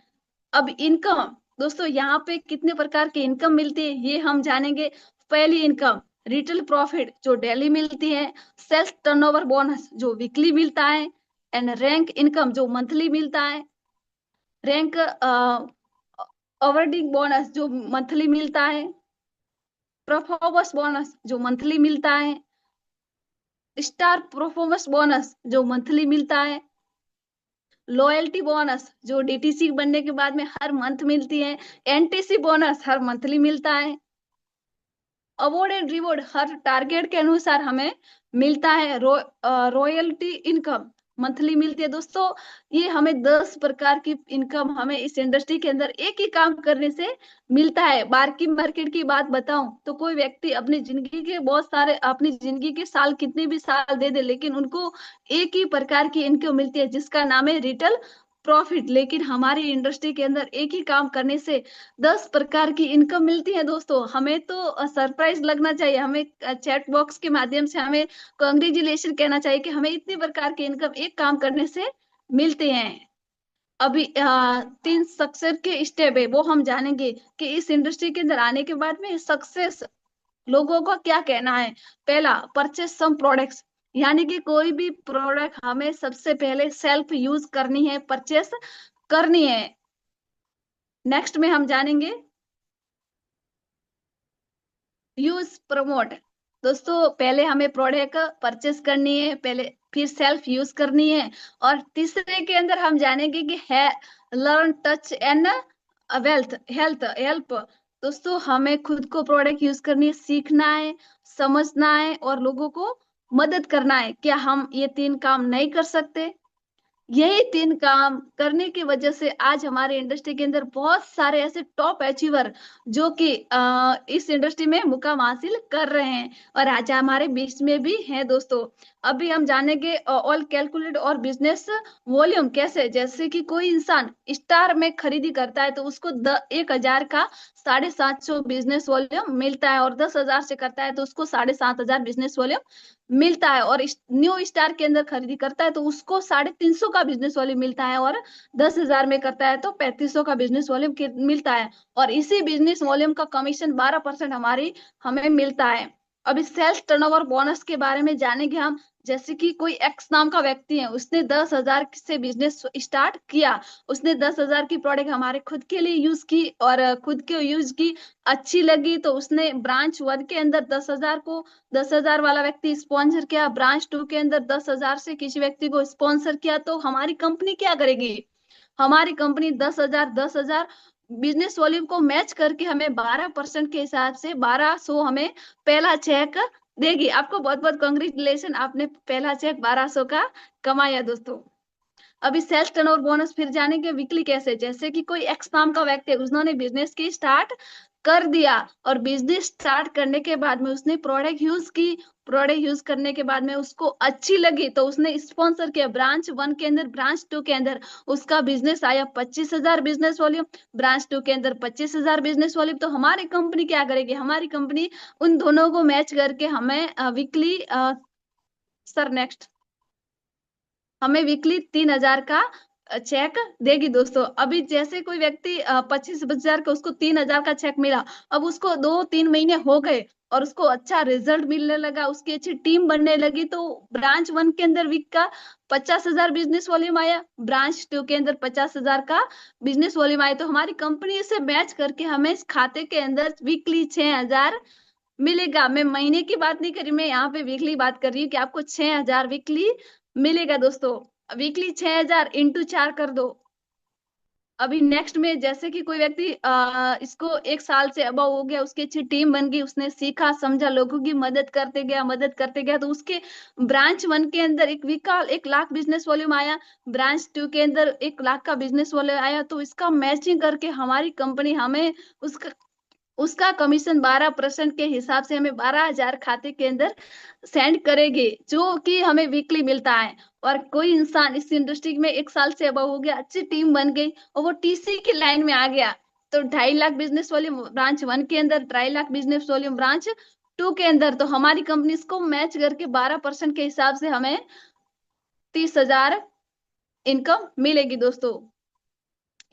अब इनकम, दोस्तों यहाँ पे कितने प्रकार की इनकम मिलती है ये हम जानेंगे। पहली इनकम रिटेल प्रॉफिट जो डेली मिलती है, सेल्स टर्नओवर बोनस जो वीकली मिलता है, एंड रैंक इनकम जो मंथली मिलता है, रैंक अवॉर्डिंग बोनस जो मंथली मिलता है, परफॉर्मेंस बोनस जो मंथली मिलता है, स्टार परफॉर्मेंस बोनस जो मंथली मिलता है, लॉयल्टी बोनस जो डीटीसी बनने के बाद में हर मंथ मिलती है, एनटीसी बोनस हर मंथली मिलता है, award and reward her target के अनुसार हमें मिलता है, रॉयल्टी इनकम मंथली मिलती है। दोस्तों ये हमें 10 प्रकार की इनकम हमें इस इंडस्ट्री के अंदर एक ही काम करने से मिलता है। बाकी मार्केट की बात बताऊं तो कोई व्यक्ति अपनी जिंदगी के साल कितने भी साल दे दे, लेकिन उनको एक ही प्रकार की इनकम मिलती है जिसका नाम है रिटेल प्रॉफिट। लेकिन हमारी इंडस्ट्री के अंदर एक ही काम करने से 10 प्रकार की इनकम मिलती है। दोस्तों हमें तो सरप्राइज लगना चाहिए, हमें चैट बॉक्स के माध्यम से हमें कॉन्ग्रेचुलेशन कहना चाहिए कि हमें इतनी प्रकार की इनकम एक काम करने से मिलते हैं। अभी 3 सक्सेस के स्टेप है वो हम जानेंगे कि इस इंडस्ट्री के अंदर आने के बाद में सक्सेस लोगों का क्या कहना है। पहला, परचेस सम प्रोडक्ट्स, यानी कि कोई भी प्रोडक्ट हमें सबसे पहले सेल्फ यूज करनी है, परचेस करनी है। नेक्स्ट में हम जानेंगे यूज प्रमोट। दोस्तों पहले हमें प्रोडक्ट परचेस करनी है, पहले फिर सेल्फ यूज करनी है, और तीसरे के अंदर हम जानेंगे कि है learn touch and wealth health help. दोस्तों हमें खुद को प्रोडक्ट यूज करनी है, सीखना है, समझना है और लोगों को मदद करना है। क्या हम ये 3 काम नहीं कर सकते? यही 3 काम करने की वजह से आज हमारे इंडस्ट्री के अंदर बहुत सारे ऐसे टॉप अचीवर जो कि इस इंडस्ट्री में मुकाम हासिल कर रहे हैं और आज हमारे बीच में भी हैं। दोस्तों अभी हम जानेंगे ऑल कैलकुलेट और बिजनेस वॉल्यूम कैसे। जैसे कि कोई इंसान स्टार में खरीदी करता है तो उसको 1,000 का 750 बिजनेस वॉल्यूम मिलता है, और 10,000 से करता है तो उसको 7,500 बिजनेस वॉल्यूम मिलता है, और न्यू स्टार के अंदर खरीदी करता है तो उसको 350 का बिजनेस वॉल्यूम मिलता है, और 10,000 में करता है तो 3,500 का बिजनेस वॉल्यूम मिलता है, और इसी बिजनेस वॉल्यूम का कमीशन 12% हमें मिलता है। अभी सेल्स टर्नओवर बोनस के बारे में जानेंगे हम। जैसे कि कोई एक्स नाम का व्यक्ति है, उसने 10,000 से बिजनेस स्टार्ट किया, उसने 10,000 की प्रोडक्ट हमारे खुद के लिए यूज की और खुद के यूज की अच्छी लगी तो उसने ब्रांच 1 के अंदर 10,000 वाला व्यक्ति स्पॉन्सर किया, ब्रांच 2 के अंदर 10,000 से किसी व्यक्ति को स्पॉन्सर किया, तो हमारी कंपनी क्या करेगी? हमारी कंपनी 10,000 बिजनेस वॉल्यूम को मैच करके हमें 12% के हिसाब से 1,200 हमें पहला चेक देगी। आपको बहुत बहुत कॉन्ग्रेचुलेशन, आपने पहला चेक 1,200 का कमाया। दोस्तों अभी सेल्स टर्नओवर बोनस फिर जाने के वीकली कैसे। जैसे कि कोई एक्स नाम का व्यक्ति है, उन्होंने बिजनेस की स्टार्ट कर दिया, और बिजनेस स्टार्ट करने के बाद में उसने प्रोडक्ट यूज की, प्रोडक्ट यूज करने के बाद में उसको अच्छी लगी तो उसने स्पॉन्सर किया ब्रांच 1 के अंदर, ब्रांच 2 के अंदर उसका बिजनेस आया 25,000 बिजनेस वॉल्यूम, ब्रांच 2 के अंदर 25,000 बिजनेस वॉल्यूम। तो हमारी कंपनी क्या करेगी? हमारी कंपनी उन दोनों को मैच करके हमें वीकली सर नेक्स्ट हमें वीकली 3,000 का चेक देगी। दोस्तों अभी जैसे कोई व्यक्ति 25,000 का, उसको 3,000 का चेक मिला, अब उसको 2-3 महीने हो गए और उसको अच्छा रिजल्ट मिलने लगा, उसकी अच्छी टीम बनने लगी, तो ब्रांच 1 के अंदर वीक का 50,000 बिजनेस वॉल्यूम आया, ब्रांच 2 के अंदर 50,000 का बिजनेस वॉल्यूम आया, तो हमारी कंपनी से मैच करके हमें इस खाते के अंदर वीकली 6,000 मिलेगा। मैं महीने की बात नहीं करी, मैं यहाँ पे वीकली बात कर रही हूँ कि आपको 6,000 वीकली मिलेगा। दोस्तों वीकली 6,000 इंटू 4 कर दो, अभी नेक्स्ट में जैसे कि कोई व्यक्ति इसको 1 साल से अबव हो गया, उसकी अच्छी टीम बन गई, उसने सीखा समझा, लोगों की मदद करते गया तो उसके ब्रांच 1 के अंदर 1 वीक का 1 लाख बिजनेस वॉल्यूम आया, ब्रांच 2 के अंदर 1 लाख का बिजनेस वॉल्यूम आया, तो इसका मैचिंग करके हमारी कंपनी हमें उसका उसका कमीशन 12% के हिसाब से हमें 12,000 खाते के अंदर सेंड करेगी, जो कि हमें वीकली मिलता है। और कोई इंसान इस इंडस्ट्री में 1 साल से अबव हो गया, अच्छी टीम बन गई और वो टीसी की लाइन में आ गया, तो 2.5 लाख बिजनेस वॉल्यूम ब्रांच 1 के अंदर, 2.5 लाख बिजनेस वॉल्यूम ब्रांच 2 के अंदर, तो हमारी कंपनी इसको मैच करके 12% के हिसाब से हमें 30,000 इनकम मिलेगी दोस्तों।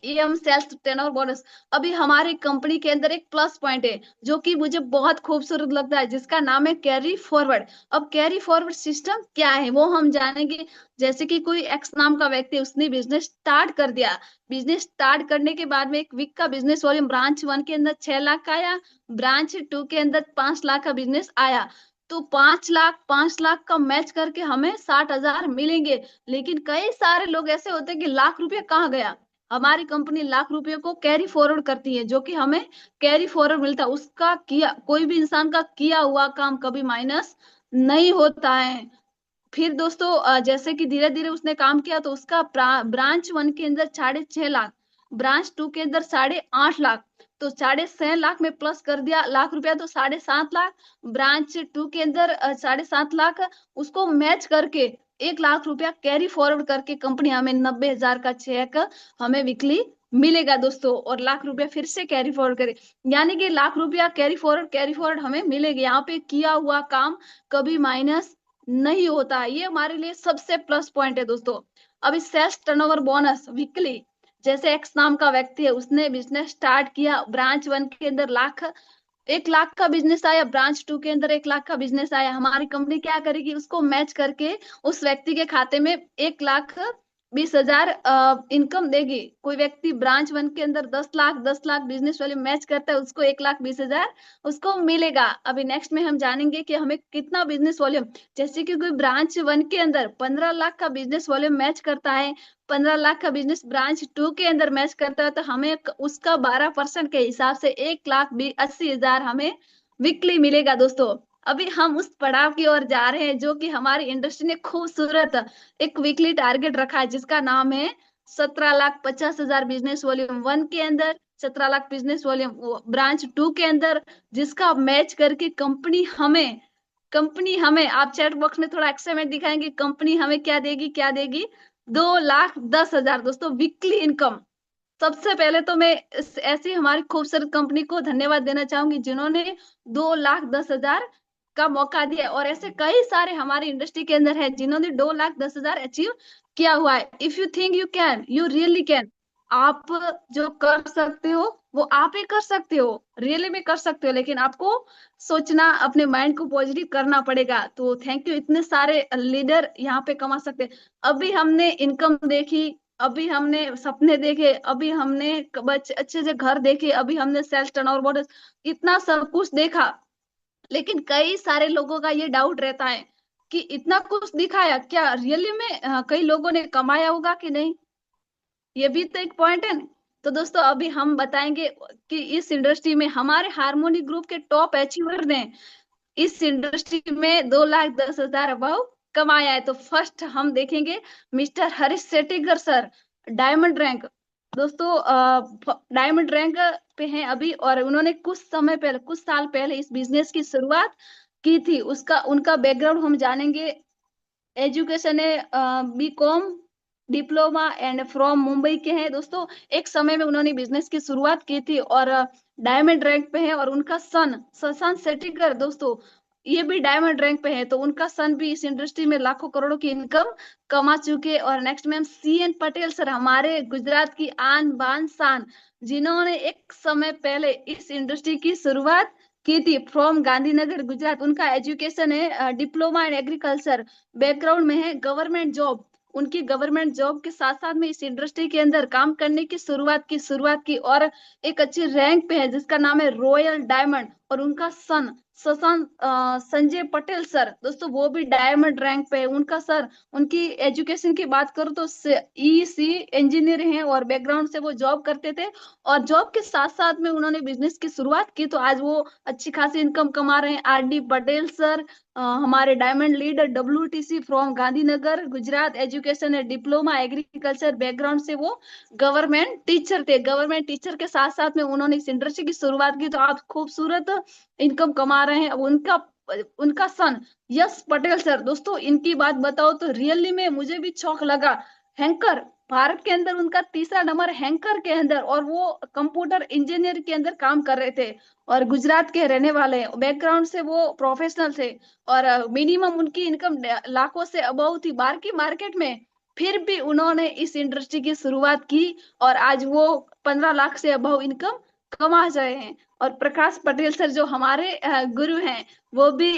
ये हम सेल्स टर्नओवर बोनस। अभी हमारी कंपनी के अंदर एक प्लस पॉइंट है जो कि मुझे बहुत खूबसूरत लगता है, जिसका नाम है कैरी फॉरवर्ड। अब कैरी फॉरवर्ड सिस्टम क्या है वो हम जानेंगे। जैसे कि कोई एक्स नाम का व्यक्ति, उसने बिजनेस स्टार्ट कर दिया, बिजनेस स्टार्ट करने के बाद में 1 वीक का बिजनेस वॉल्यूम ब्रांच 1 के अंदर 6 लाख का आया, ब्रांच 2 के अंदर 5 लाख का बिजनेस आया, तो 5 लाख का मैच करके हमें 60,000 मिलेंगे। लेकिन कई सारे लोग ऐसे होते हैं कि लाख रुपया कहाँ गया। हमारी कंपनी लाख रुपए को कैरी फॉरवर्ड करती है, जो कि हमें कैरी फॉरवर्ड मिलता है, उसका किया, कोई भी इंसान का किया हुआ काम कभी माइनस नहीं होता है। फिर दोस्तों जैसे कि धीरे धीरे उसने काम किया तो उसका ब्रांच 1 के अंदर 6.5 लाख, ब्रांच 2 के अंदर 8.5 लाख, तो 6.5 लाख में प्लस कर दिया लाख रुपया, तो 7.5 लाख, ब्रांच 2 के अंदर 7.5 लाख, उसको मैच करके 1 लाख रुपया कैरी फॉरवर्ड करके कंपनी हमें 90,000 का चेक हमें वीकली मिलेगा दोस्तों, और लाख रुपया फिर से कैरी फॉरवर्ड करे, यानी कि लाख रुपया कैरी फॉरवर्ड हमें मिलेगा। यहाँ पे किया हुआ काम कभी माइनस नहीं होता है, ये हमारे लिए सबसे प्लस पॉइंट है दोस्तों। अभी सेल्स टर्नओवर बोनस वीकली, जैसे एक्स नाम का व्यक्ति है, उसने बिजनेस स्टार्ट किया, ब्रांच 1 के अंदर 1 लाख का बिजनेस आया, ब्रांच 2 के अंदर 1 लाख का बिजनेस आया, हमारी कंपनी क्या करेगी, उसको मैच करके उस व्यक्ति के खाते में 1,20,000 इनकम देगी। कोई व्यक्ति ब्रांच 1 के अंदर 10 लाख बिजनेस वाले मैच करता है, उसको 1,20,000 उसको मिलेगा। अभी नेक्स्ट में हम जानेंगे कि हमें कितना बिजनेस वॉल्यूम, जैसे कि कोई ब्रांच 1 के अंदर 15 लाख का बिजनेस वॉल्यूम मैच करता है, 15 लाख का बिजनेस ब्रांच 2 के अंदर मैच करता है, तो हमें उसका 12% के हिसाब से 1,80,000 हमें वीकली मिलेगा दोस्तों। अभी हम उस पड़ाव की ओर जा रहे हैं जो कि हमारी इंडस्ट्री ने खूबसूरत एक वीकली टारगेट रखा है, जिसका नाम है 17,50,000 बिजनेस वॉल्यूम 1 के अंदर, 17 लाख बिजनेस वॉल्यूम ब्रांच 2 के अंदर, जिसका मैच करके कंपनी हमें आप चैट बॉक्स में थोड़ा एक्साइटमेंट दिखाएंगे, कंपनी हमें क्या देगी 2,10,000 दोस्तों वीकली इनकम। सबसे पहले तो मैं ऐसी हमारी खूबसूरत कंपनी को धन्यवाद देना चाहूंगी, जिन्होंने 2,10,000 का मौका दिया, और ऐसे कई सारे हमारी इंडस्ट्री के अंदर है जिन्होंने 2,10,000 अचीव किया हुआ है। If you think you can, you really can. आप जो कर सकते हो वो आप ही कर सकते हो, रियली में कर सकते हो, लेकिन आपको सोचना, अपने माइंड को पॉजिटिव करना पड़ेगा। तो थैंक यू, इतने सारे लीडर यहाँ पे कमा सकते हैं। अभी हमने इनकम देखी, अभी हमने सपने देखे, अभी हमने अच्छे से घर देखे, अभी हमने सेल्स टर्नओवर बोनस, इतना सब कुछ देखा। लेकिन कई सारे लोगों का ये डाउट रहता है कि इतना कुछ दिखाया, क्या रियली में कई लोगों ने कमाया होगा कि नहीं, ये भी तो एक पॉइंट है ना। तो दोस्तों अभी हम बताएंगे कि इस इंडस्ट्री में हमारे हार्मोनी ग्रुप के टॉप अचीवर ने इस इंडस्ट्री में 2,10,000 अबव कमाया है। तो फर्स्ट हम देखेंगे mister Harish Setigar sir, diamond rank दोस्तों, डायमंड रैंक पे हैं अभी, और उन्होंने कुछ साल पहले इस बिजनेस की शुरुआत की थी। उसका उनका बैकग्राउंड हम जानेंगे। एजुकेशन है BCom diploma and from Mumbai के हैं दोस्तों। एक समय में उन्होंने बिजनेस की शुरुआत की थी और डायमंड रैंक पे है, और उनका सन शशांक सेठिकर दोस्तों, ये भी डायमंड रैंक पे है, तो उनका सन भी इस इंडस्ट्री में लाखों करोड़ों की इनकम कमा चुके। और नेक्स्ट में हम CN पटेल सर, हमारे गुजरात की आन बान शान, जिन्होंने एक समय पहले इस इंडस्ट्री की शुरुआत की थी, फ्रॉम गांधीनगर गुजरात। उनका एजुकेशन है डिप्लोमा इन एग्रीकल्चर, बैकग्राउंड में है गवर्नमेंट जॉब। उनकी गवर्नमेंट जॉब के साथ साथ में इस इंडस्ट्री के अंदर काम करने की शुरुआत की और एक अच्छी रैंक पे है जिसका नाम है रॉयल डायमंड। और उनका सन शशांक संजय पटेल सर, दोस्तों वो भी डायमंड रैंक पे है। उनका सर, उनकी एजुकेशन की बात करूँ तो ईसी इंजीनियर हैं और बैकग्राउंड से वो जॉब करते थे, और जॉब के साथ साथ में उन्होंने बिजनेस की शुरुआत की, तो आज वो अच्छी खासी इनकम कमा रहे हैं। आर डी पटेल सर हमारे diamond leader WTC from Gandhinagar Gujarat, education है डिप्लोमा एग्रीकल्चर बैकग्राउंड से, वो गवर्नमेंट टीचर थे। गवर्नमेंट टीचर के साथ साथ में उन्होंने इस इंडस्ट्री की शुरुआत की, तो आप खूबसूरत इनकम कमा रहे हैं। उनका उनका सन यश पटेल सर, दोस्तों इनकी बात बताओ तो रियली में मुझे भी चौंक लगा। हैंकर, भारत के अंदर उनका तीसरा नंबर हैंकर के अंदर, और वो कंप्यूटर इंजीनियर के अंदर काम कर रहे थे, और गुजरात के रहने वाले हैं। बैकग्राउंड से वो प्रोफेशनल थे, और मिनिमम उनकी इनकम लाखों से अबव थी बाहर की मार्केट में। फिर भी उन्होंने इस इंडस्ट्री की शुरुआत की, और आज वो 15 लाख से अबव इनकम कमा रहे हैं। और प्रकाश पटेल सर जो हमारे गुरु हैं, वो भी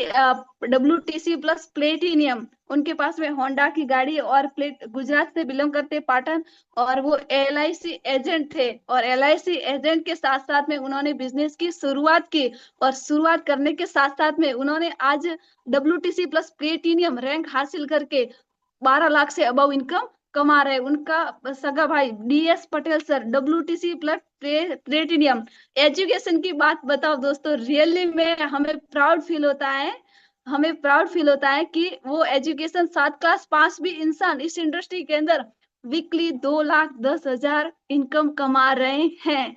डब्ल्यू प्लस प्लेटिनियम, उनके पास में होंडा की गाड़ी, और प्लेट गुजरात से बिलोंग करते हैं, पाटन। और वो एलआईसी एजेंट थे, और एलआईसी एजेंट के साथ साथ में उन्होंने बिजनेस की शुरुआत की, और शुरुआत करने के साथ साथ में उन्होंने आज डब्ल्यूटीसी प्लस प्लेटिनियम रैंक हासिल करके 12 लाख से अबव इनकम कमा रहे। उनका सगा भाई DS Patel sir WTC plus platinum. Education की बात बताओ दोस्तों, रियली में हमें प्राउड फील होता है, हमें प्राउड फील होता है कि वो एजुकेशन 7 क्लास पास भी इंसान इस इंडस्ट्री के अंदर वीकली 2,10,000 इनकम कमा रहे हैं।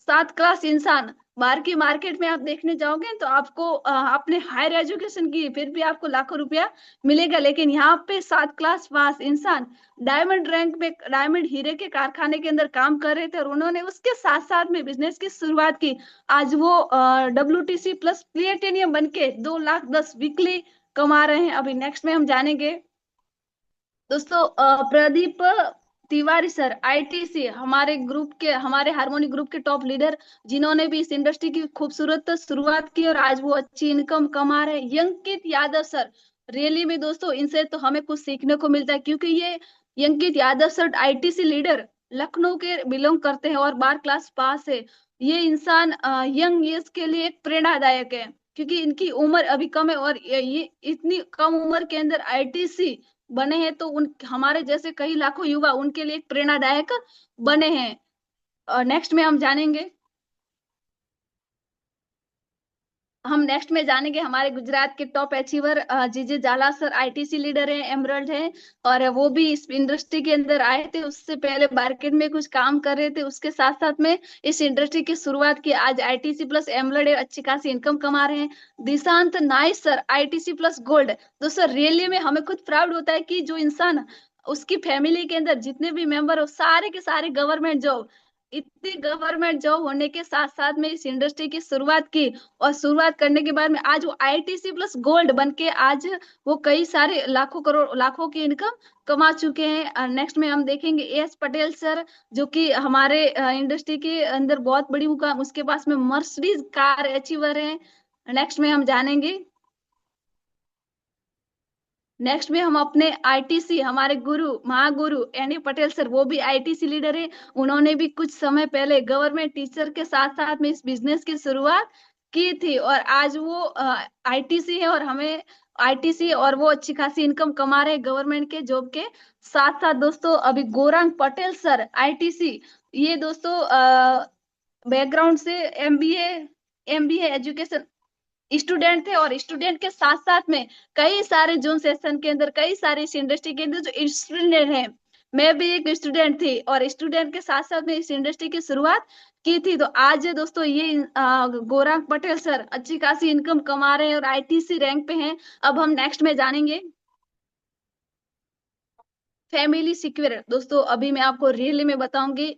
7 क्लास इंसान, बाहर की मार्केट में आप देखने जाओगे तो आपको आपने हायर एजुकेशन की फिर भी आपको लाखों रुपया मिलेगा, लेकिन यहाँ पे 7 क्लास पास इंसान डायमंड रैंक में डायमंड हीरे के कारखाने के अंदर काम कर रहे थे, और उन्होंने उसके साथ साथ में बिजनेस की शुरुआत की। आज वो डब्ल्यूटीसी प्लस प्लेटिनियम बन के 2,10,000 वीकली कमा रहे हैं। अभी नेक्स्ट में हम जानेंगे दोस्तों प्रदीप तिवारी सर आईटीसी, हमारे ग्रुप के, हमारे हार्मोनी ग्रुप के टॉप लीडर, जिन्होंने भी इस इंडस्ट्री की खूबसूरत शुरुआत की, और आज वो अच्छी इनकम कमा रहे हैं। यंकित यादव सर, रियली में दोस्तों इनसे तो हमें कुछ सीखने को मिलता है, क्योंकि ये Yankit Yadav sir ITC leader Lucknow के बिलोंग करते हैं और 12 क्लास पास है। ये इंसान यंग एज के लिए एक प्रेरणादायक है, क्योंकि इनकी उम्र अभी कम है, और ये इतनी कम उम्र के अंदर आईटीसी बने हैं, तो उन हमारे जैसे कई लाखों युवा उनके लिए एक प्रेरणादायक बने हैं। नेक्स्ट में हम जानेंगे, हम नेक्स्ट में जानेंगे हमारे गुजरात के टॉप अचीवर जीजे जाला सर, आईटीसी लीडर हैं, एमरल्ड हैं, और वो भी इस इंडस्ट्री के अंदर आए थे। उससे पहले मार्केट में कुछ काम कर रहे थे, उसके साथ साथ में इस इंडस्ट्री की शुरुआत की। आज आईटीसी प्लस एमरल्ड अच्छी खासी इनकम कमा रहे हैं। Dishant nice sir ITC plus gold, दोस्तों रियली में हमें खुद प्राउड होता है कि जो इंसान, उसकी फैमिली के अंदर जितने भी मेंबर हो सारे के सारे गवर्नमेंट जॉब, इतनी गवर्नमेंट जॉब होने के साथ साथ में इस इंडस्ट्री की शुरुआत की, और शुरुआत करने के बाद में आज वो आईटीसी प्लस गोल्ड बन के आज वो कई सारे लाखों करोड़ लाखों की इनकम कमा चुके हैं। नेक्स्ट में हम देखेंगे एस पटेल सर, जो कि हमारे इंडस्ट्री के अंदर बहुत बड़ी मुकाम, उसके पास में मर्सिडीज कार अचीवर है। नेक्स्ट में हम जानेंगे, नेक्स्ट में हम अपने आईटीसी, हमारे गुरु महागुरु एनी पटेल सर, वो भी आईटीसी लीडर है। उन्होंने भी कुछ समय पहले गवर्नमेंट टीचर के साथ साथ में इस बिजनेस की शुरुआत की थी, और आज वो आईटीसी है, और हमें आईटीसी, और वो अच्छी खासी इनकम कमा रहे हैं गवर्नमेंट के जॉब के साथ साथ। दोस्तों अभी गौरांग पटेल सर आईटीसी, ये दोस्तों बैकग्राउंड से एमबीए एमबीए एजुकेशन स्टूडेंट थे, और स्टूडेंट के साथ साथ में कई सारे जून सेशन के अंदर कई सारे इस इंडस्ट्री के अंदर जो स्टूडेंट हैं, मैं भी एक स्टूडेंट थी, और स्टूडेंट के साथ साथ में इस इंडस्ट्री की शुरुआत की थी। तो आज दोस्तों ये गौरांग पटेल सर अच्छी खासी इनकम कमा रहे हैं और आईटीसी रैंक पे हैं। अब हम नेक्स्ट में जानेंगे फैमिली सिक्योर, दोस्तों अभी मैं आपको रियली में बताऊंगी,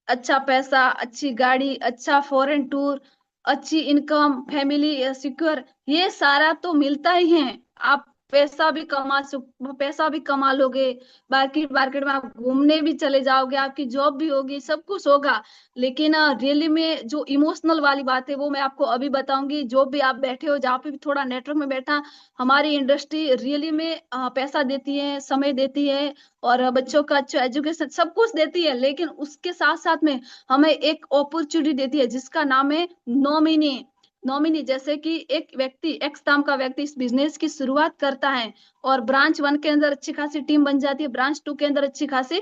अच्छा पैसा, अच्छी गाड़ी, अच्छा फॉरेन टूर, अच्छी इनकम, फैमिली सिक्योर, ये सारा तो मिलता ही है। आप पैसा भी कमा लोगे, बाकी मार्केट में आप घूमने भी चले जाओगे, आपकी जॉब भी होगी, सब कुछ होगा। लेकिन रियली में जो इमोशनल वाली बात है वो मैं आपको अभी बताऊंगी। जो भी आप बैठे हो, जहाँ पे भी थोड़ा नेटवर्क में बैठा, हमारी इंडस्ट्री रियली में पैसा देती है, समय देती है, और बच्चों का अच्छा एजुकेशन सब कुछ देती है, लेकिन उसके साथ साथ में हमें एक अपॉर्चुनिटी देती है जिसका नाम है नॉमिनी। नॉमिनी, जैसे कि एक व्यक्ति एक्स नाम का व्यक्ति इस बिजनेस की शुरुआत करता है और ब्रांच 1 के अंदर अच्छी खासी टीम बन जाती है, ब्रांच 2 के अंदर अच्छी खासी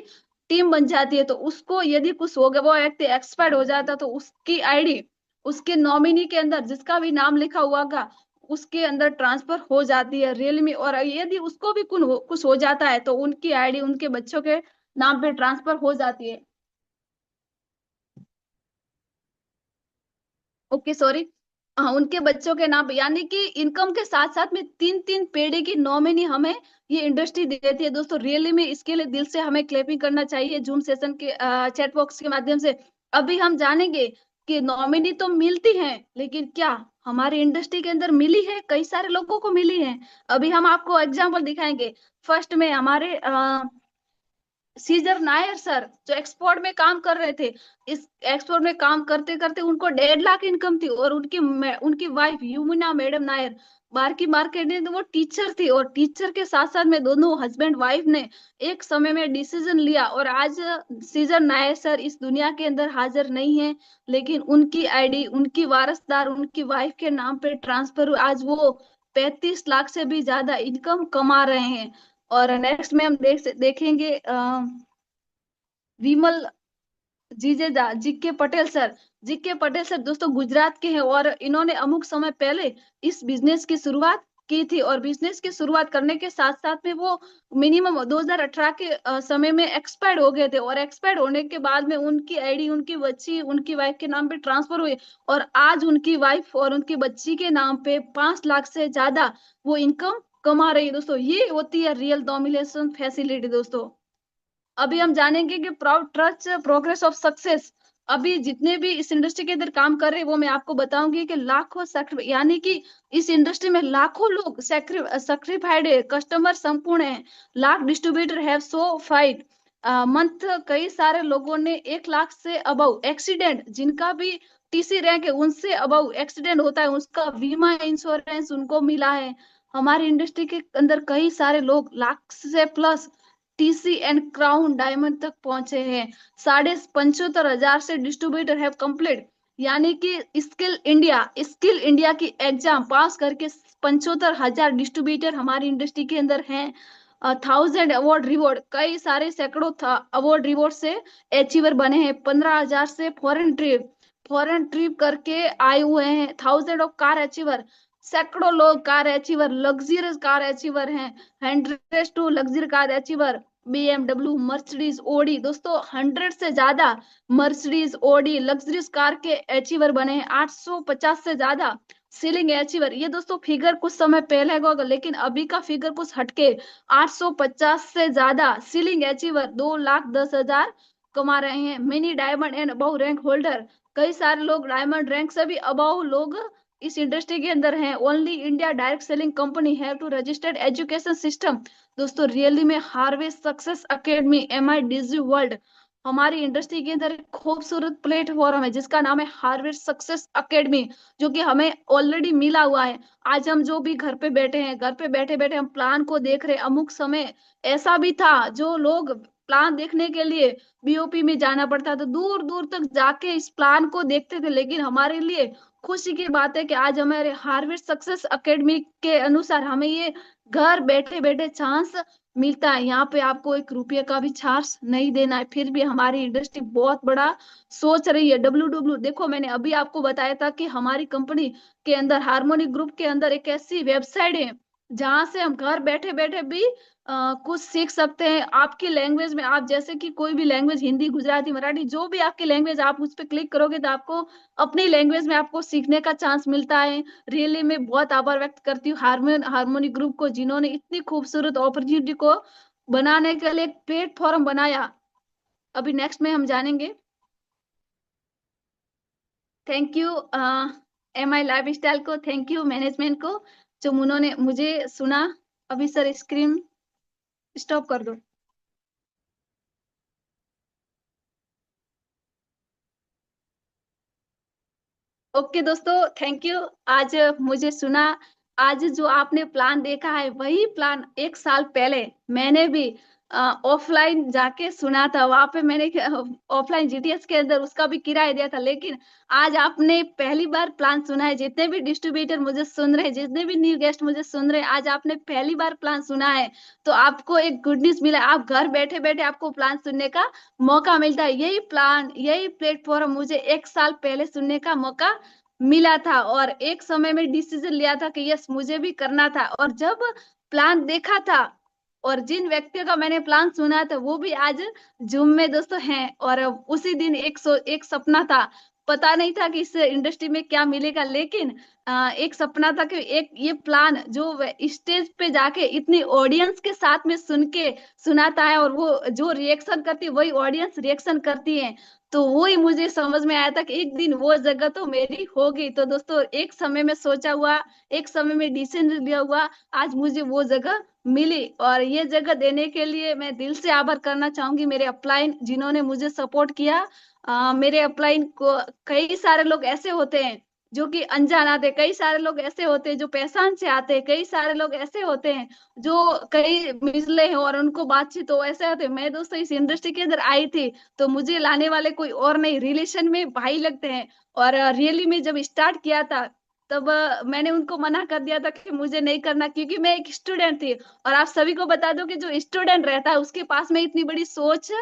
टीम बन जाती है, तो उसको यदि कुछ हो गया, वो व्यक्ति एक्सपायर्ड हो जाता है, तो उसकी आईडी उसके नॉमिनी के अंदर जिसका भी नाम लिखा हुआ होगा उसके अंदर ट्रांसफर हो जाती है रियलमी। और यदि उसको भी कुछ हो जाता है तो उनकी आईडी उनके बच्चों के नाम पे ट्रांसफर हो जाती है। Okay sorry. हाँ, उनके बच्चों के नाम पे, यानी कि इनकम के साथ साथ में तीन तीन पीढ़ी की नॉमिनी हमें ये इंडस्ट्री देती है दोस्तों। रियली में इसके लिए दिल से हमें क्लैपिंग करना चाहिए जूम सेशन के चैट बॉक्स के माध्यम से। अभी हम जानेंगे कि नॉमिनी तो मिलती है, लेकिन क्या हमारी इंडस्ट्री के अंदर मिली है? कई सारे लोगों को मिली है। अभी हम आपको एग्जाम्पल दिखाएंगे। फर्स्ट में हमारे सीजर नायर सर जो एक्सपोर्ट में काम कर रहे थे, इस एक्सपोर्ट में काम करते करते उनको 1.5 लाख इनकम थी, और उनकी वाइफ युमुना मैडम नायर बाहर की मार्केट में, तो वो टीचर थी, और टीचर के साथ साथ में दोनों हस्बैंड वाइफ ने एक समय में डिसीजन लिया, और आज सीजर नायर सर इस दुनिया के अंदर हाजिर नहीं है, लेकिन उनकी आईडी उनकी वारसदार उनकी वाइफ के नाम पे ट्रांसफर हुई। आज वो 35 लाख से भी ज्यादा इनकम कमा रहे हैं। और नेक्स्ट में हम देखेंगे विमल जीजेदा G K Patel sir. G K Patel sir दोस्तों गुजरात के हैं, और इन्होंने अमुक समय पहले इस बिजनेस की शुरुआत की थी, और बिजनेस की शुरुआत करने के साथ साथ में वो मिनिमम 2018 के समय में एक्सपायर्ड हो गए थे, और एक्सपायर्ड होने के बाद में उनकी आईडी उनकी बच्ची उनकी वाइफ के नाम पे ट्रांसफर हुई, और आज उनकी वाइफ और उनकी बच्ची के नाम पे 5 लाख से ज्यादा वो इनकम कमा रही है दोस्तों। ये होती है रियल डोमिनेशन फैसिलिटी दोस्तों। अभी हम जानेंगे कि proud trust progress of success. अभी जितने भी इस इंडस्ट्री के अंदर काम कर रहे हैं वो मैं आपको बताऊंगी कि लाखों यानी कि इस इंडस्ट्री में लाखों लोग सेक्रीफाइड है, कस्टमर संपूर्ण है, lakh distributor have so fight month. कई सारे लोगों ने 1 लाख से अबव एक्सीडेंट, जिनका भी टीसी रैंक है उनसे अबव एक्सीडेंट होता है, उसका बीमा इंश्योरेंस उनको मिला है। हमारी इंडस्ट्री के अंदर कई सारे लोग लाख से plus TC and crown diamond तक पहुंचे हैं। 75,500 से डिस्ट्रीब्यूटर हैव कंप्लीट, यानी कि स्किल इंडिया की एग्जाम पास करके 75,000 डिस्ट्रीब्यूटर हमारी इंडस्ट्री के अंदर हैं। 1,000 अवार्ड रिवॉर्ड, कई सारे सैकड़ों था अवार्ड रिवॉर्ड से अचीवर बने हैं। 15,000 से फॉरेन ट्रिप करके आए हुए हैं। 1,000 ऑफ कार अचीवर, सैकड़ों लोग car achiever luxurious car achiever हैं। 100 luxury car achiever BMW Mercedes Audi दोस्तों, 100 से ज्यादा मर्सिडीज ओडी लग्जरीज कार के अचीवर बने हैं। 850 से ज्यादा सीलिंग अचीवर, ये दोस्तों फिगर कुछ समय पहले का होगा, लेकिन अभी का फिगर कुछ हटके 850 से ज्यादा सीलिंग अचीवर 2,10,000 कमा रहे हैं। Mini diamond and above rank holder, कई सारे लोग डायमंड रैंक से भी अबव लोग इस इंडस्ट्री के अंदर हैं। Only India direct selling company have to registered education system दोस्तों। रियली में harvest success academy MIDZ world हमारी इंडस्ट्री के अंदर एक खूबसूरत प्लेटफॉर्म है जिसका नाम है हार्वेस्ट सक्सेस एकेडमी, जो कि हमें ऑलरेडी मिला हुआ है। आज हम जो भी घर पे बैठे हैं, घर पे बैठे बैठे हम प्लान को देख रहे हैं। अमुक समय ऐसा भी था जो लोग प्लान देखने के लिए BOP में जाना पड़ता था, दूर दूर तक जाके इस प्लान को देखते थे, लेकिन हमारे लिए खुशी की बात है कि आज हमारे हार्वेस्ट सक्सेस एकेडमी के अनुसार हमें ये घर बैठे बैठे चांस मिलता है। यहाँ पे आपको 1 रुपये का भी चार्ज नहीं देना है, फिर भी हमारी इंडस्ट्री बहुत बड़ा सोच रही है। WW देखो, मैंने अभी आपको बताया था कि हमारी कंपनी के अंदर हार्मोनी ग्रुप के अंदर एक ऐसी वेबसाइट है जहां से हम घर बैठे बैठे भी कुछ सीख सकते हैं आपकी लैंग्वेज में। आप जैसे कि कोई भी लैंग्वेज, हिंदी गुजराती मराठी जो भी आपकी लैंग्वेज, आप उस पर क्लिक करोगे तो आपको अपनी लैंग्वेज में आपको सीखने का चांस मिलता है। रियली मैं बहुत आभार व्यक्त करती हूँ हार्मोनी ग्रुप को, जिन्होंने इतनी खूबसूरत अपॉर्चुनिटी को बनाने के लिए एक प्लेटफॉर्म बनाया। अभी नेक्स्ट में हम जानेंगे। Thank you MI life style को, थैंक यू मैनेजमेंट को जो उन्होंने मुझे सुना। अभी सर स्क्रीन स्टॉप कर दो। ओके दोस्तों, थैंक यू। आज मुझे सुना, आज जो आपने प्लान देखा है वही प्लान 1 साल पहले मैंने भी ऑफलाइन जाके सुना था, वहां पे मैंने ऑफलाइन जीटीएस के अंदर उसका भी किराया दिया था। लेकिन आज आपने पहली बार प्लान सुना है, जितने भी डिस्ट्रीब्यूटर मुझे सुन रहे हैं, जितने भी न्यू गेस्ट मुझे सुन रहे हैं, आज आपने पहली बार प्लान सुना है। तो आपको एक गुड न्यूज मिला, आप घर बैठे बैठे आपको प्लान सुनने का मौका मिलता है। यही प्लान, यही प्लेटफॉर्म मुझे 1 साल पहले सुनने का मौका मिला था, और एक समय में डिसीजन लिया था कि यस मुझे भी करना था। और जब प्लान देखा था, और जिन व्यक्तियों का मैंने प्लान सुना था, वो भी आज जूम में दोस्तों हैं। और उसी दिन एक सपना था, पता नहीं था कि इस इंडस्ट्री में क्या मिलेगा, लेकिन एक सपना था कि एक ये प्लान जो स्टेज पे जाके इतनी ऑडियंस के साथ में सुन के सुनाता है, और वो जो रिएक्शन करती है वही ऑडियंस रिएक्शन करती है। तो वो ही मुझे समझ में आया था कि एक दिन वो जगह तो मेरी होगी। तो दोस्तों, एक समय में सोचा हुआ, एक समय में डिसीजन लिया हुआ, आज मुझे वो जगह मिली। और ये जगह देने के लिए मैं दिल से आभार करना चाहूंगी मेरे अपलाइन, जिन्होंने मुझे सपोर्ट किया। मेरे अपलाइन को कई सारे लोग ऐसे होते हैं जो कि अनजान आते, कई सारे लोग ऐसे होते हैं जो पहचान से आते हैं, कई सारे लोग ऐसे होते हैं जो कई मिसले हैं और उनको बातचीत हो ऐसे होते हैं। मैं दोस्तों इस इंडस्ट्री के अंदर आई थी, तो मुझे लाने वाले कोई और नहीं, रिलेशन में भाई लगते हैं। और रियली में जब स्टार्ट किया था, तब मैंने उनको मना कर दिया था कि मुझे नहीं करना, क्योंकि मैं एक स्टूडेंट थी। और आप सभी को बता दो कि जो स्टूडेंट रहता है उसके पास में इतनी बड़ी सोच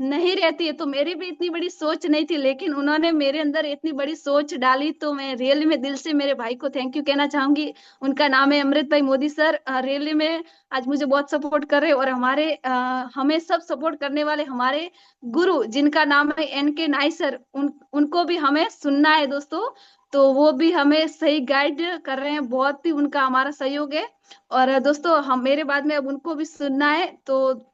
नहीं रहती है। तो मेरी भी इतनी बड़ी सोच नहीं थी, लेकिन उन्होंने मेरे अंदर इतनी बड़ी सोच डाली। तो मैं रियली में दिल से मेरे भाई को थैंक यू कहना चाहूंगी। उनका नाम है अमृत भाई मोदी सर। रियली में आज मुझे बहुत सपोर्ट कर रहे हैं। और हमें सब सपोर्ट करने वाले हमारे गुरु, जिनका नाम है NK नाई सर, उनको भी हमें सुनना है दोस्तों। तो वो भी हमें सही गाइड कर रहे हैं, बहुत ही उनका हमारा सहयोग है। और दोस्तों, हम मेरे बाद में अब उनको भी सुनना है। तो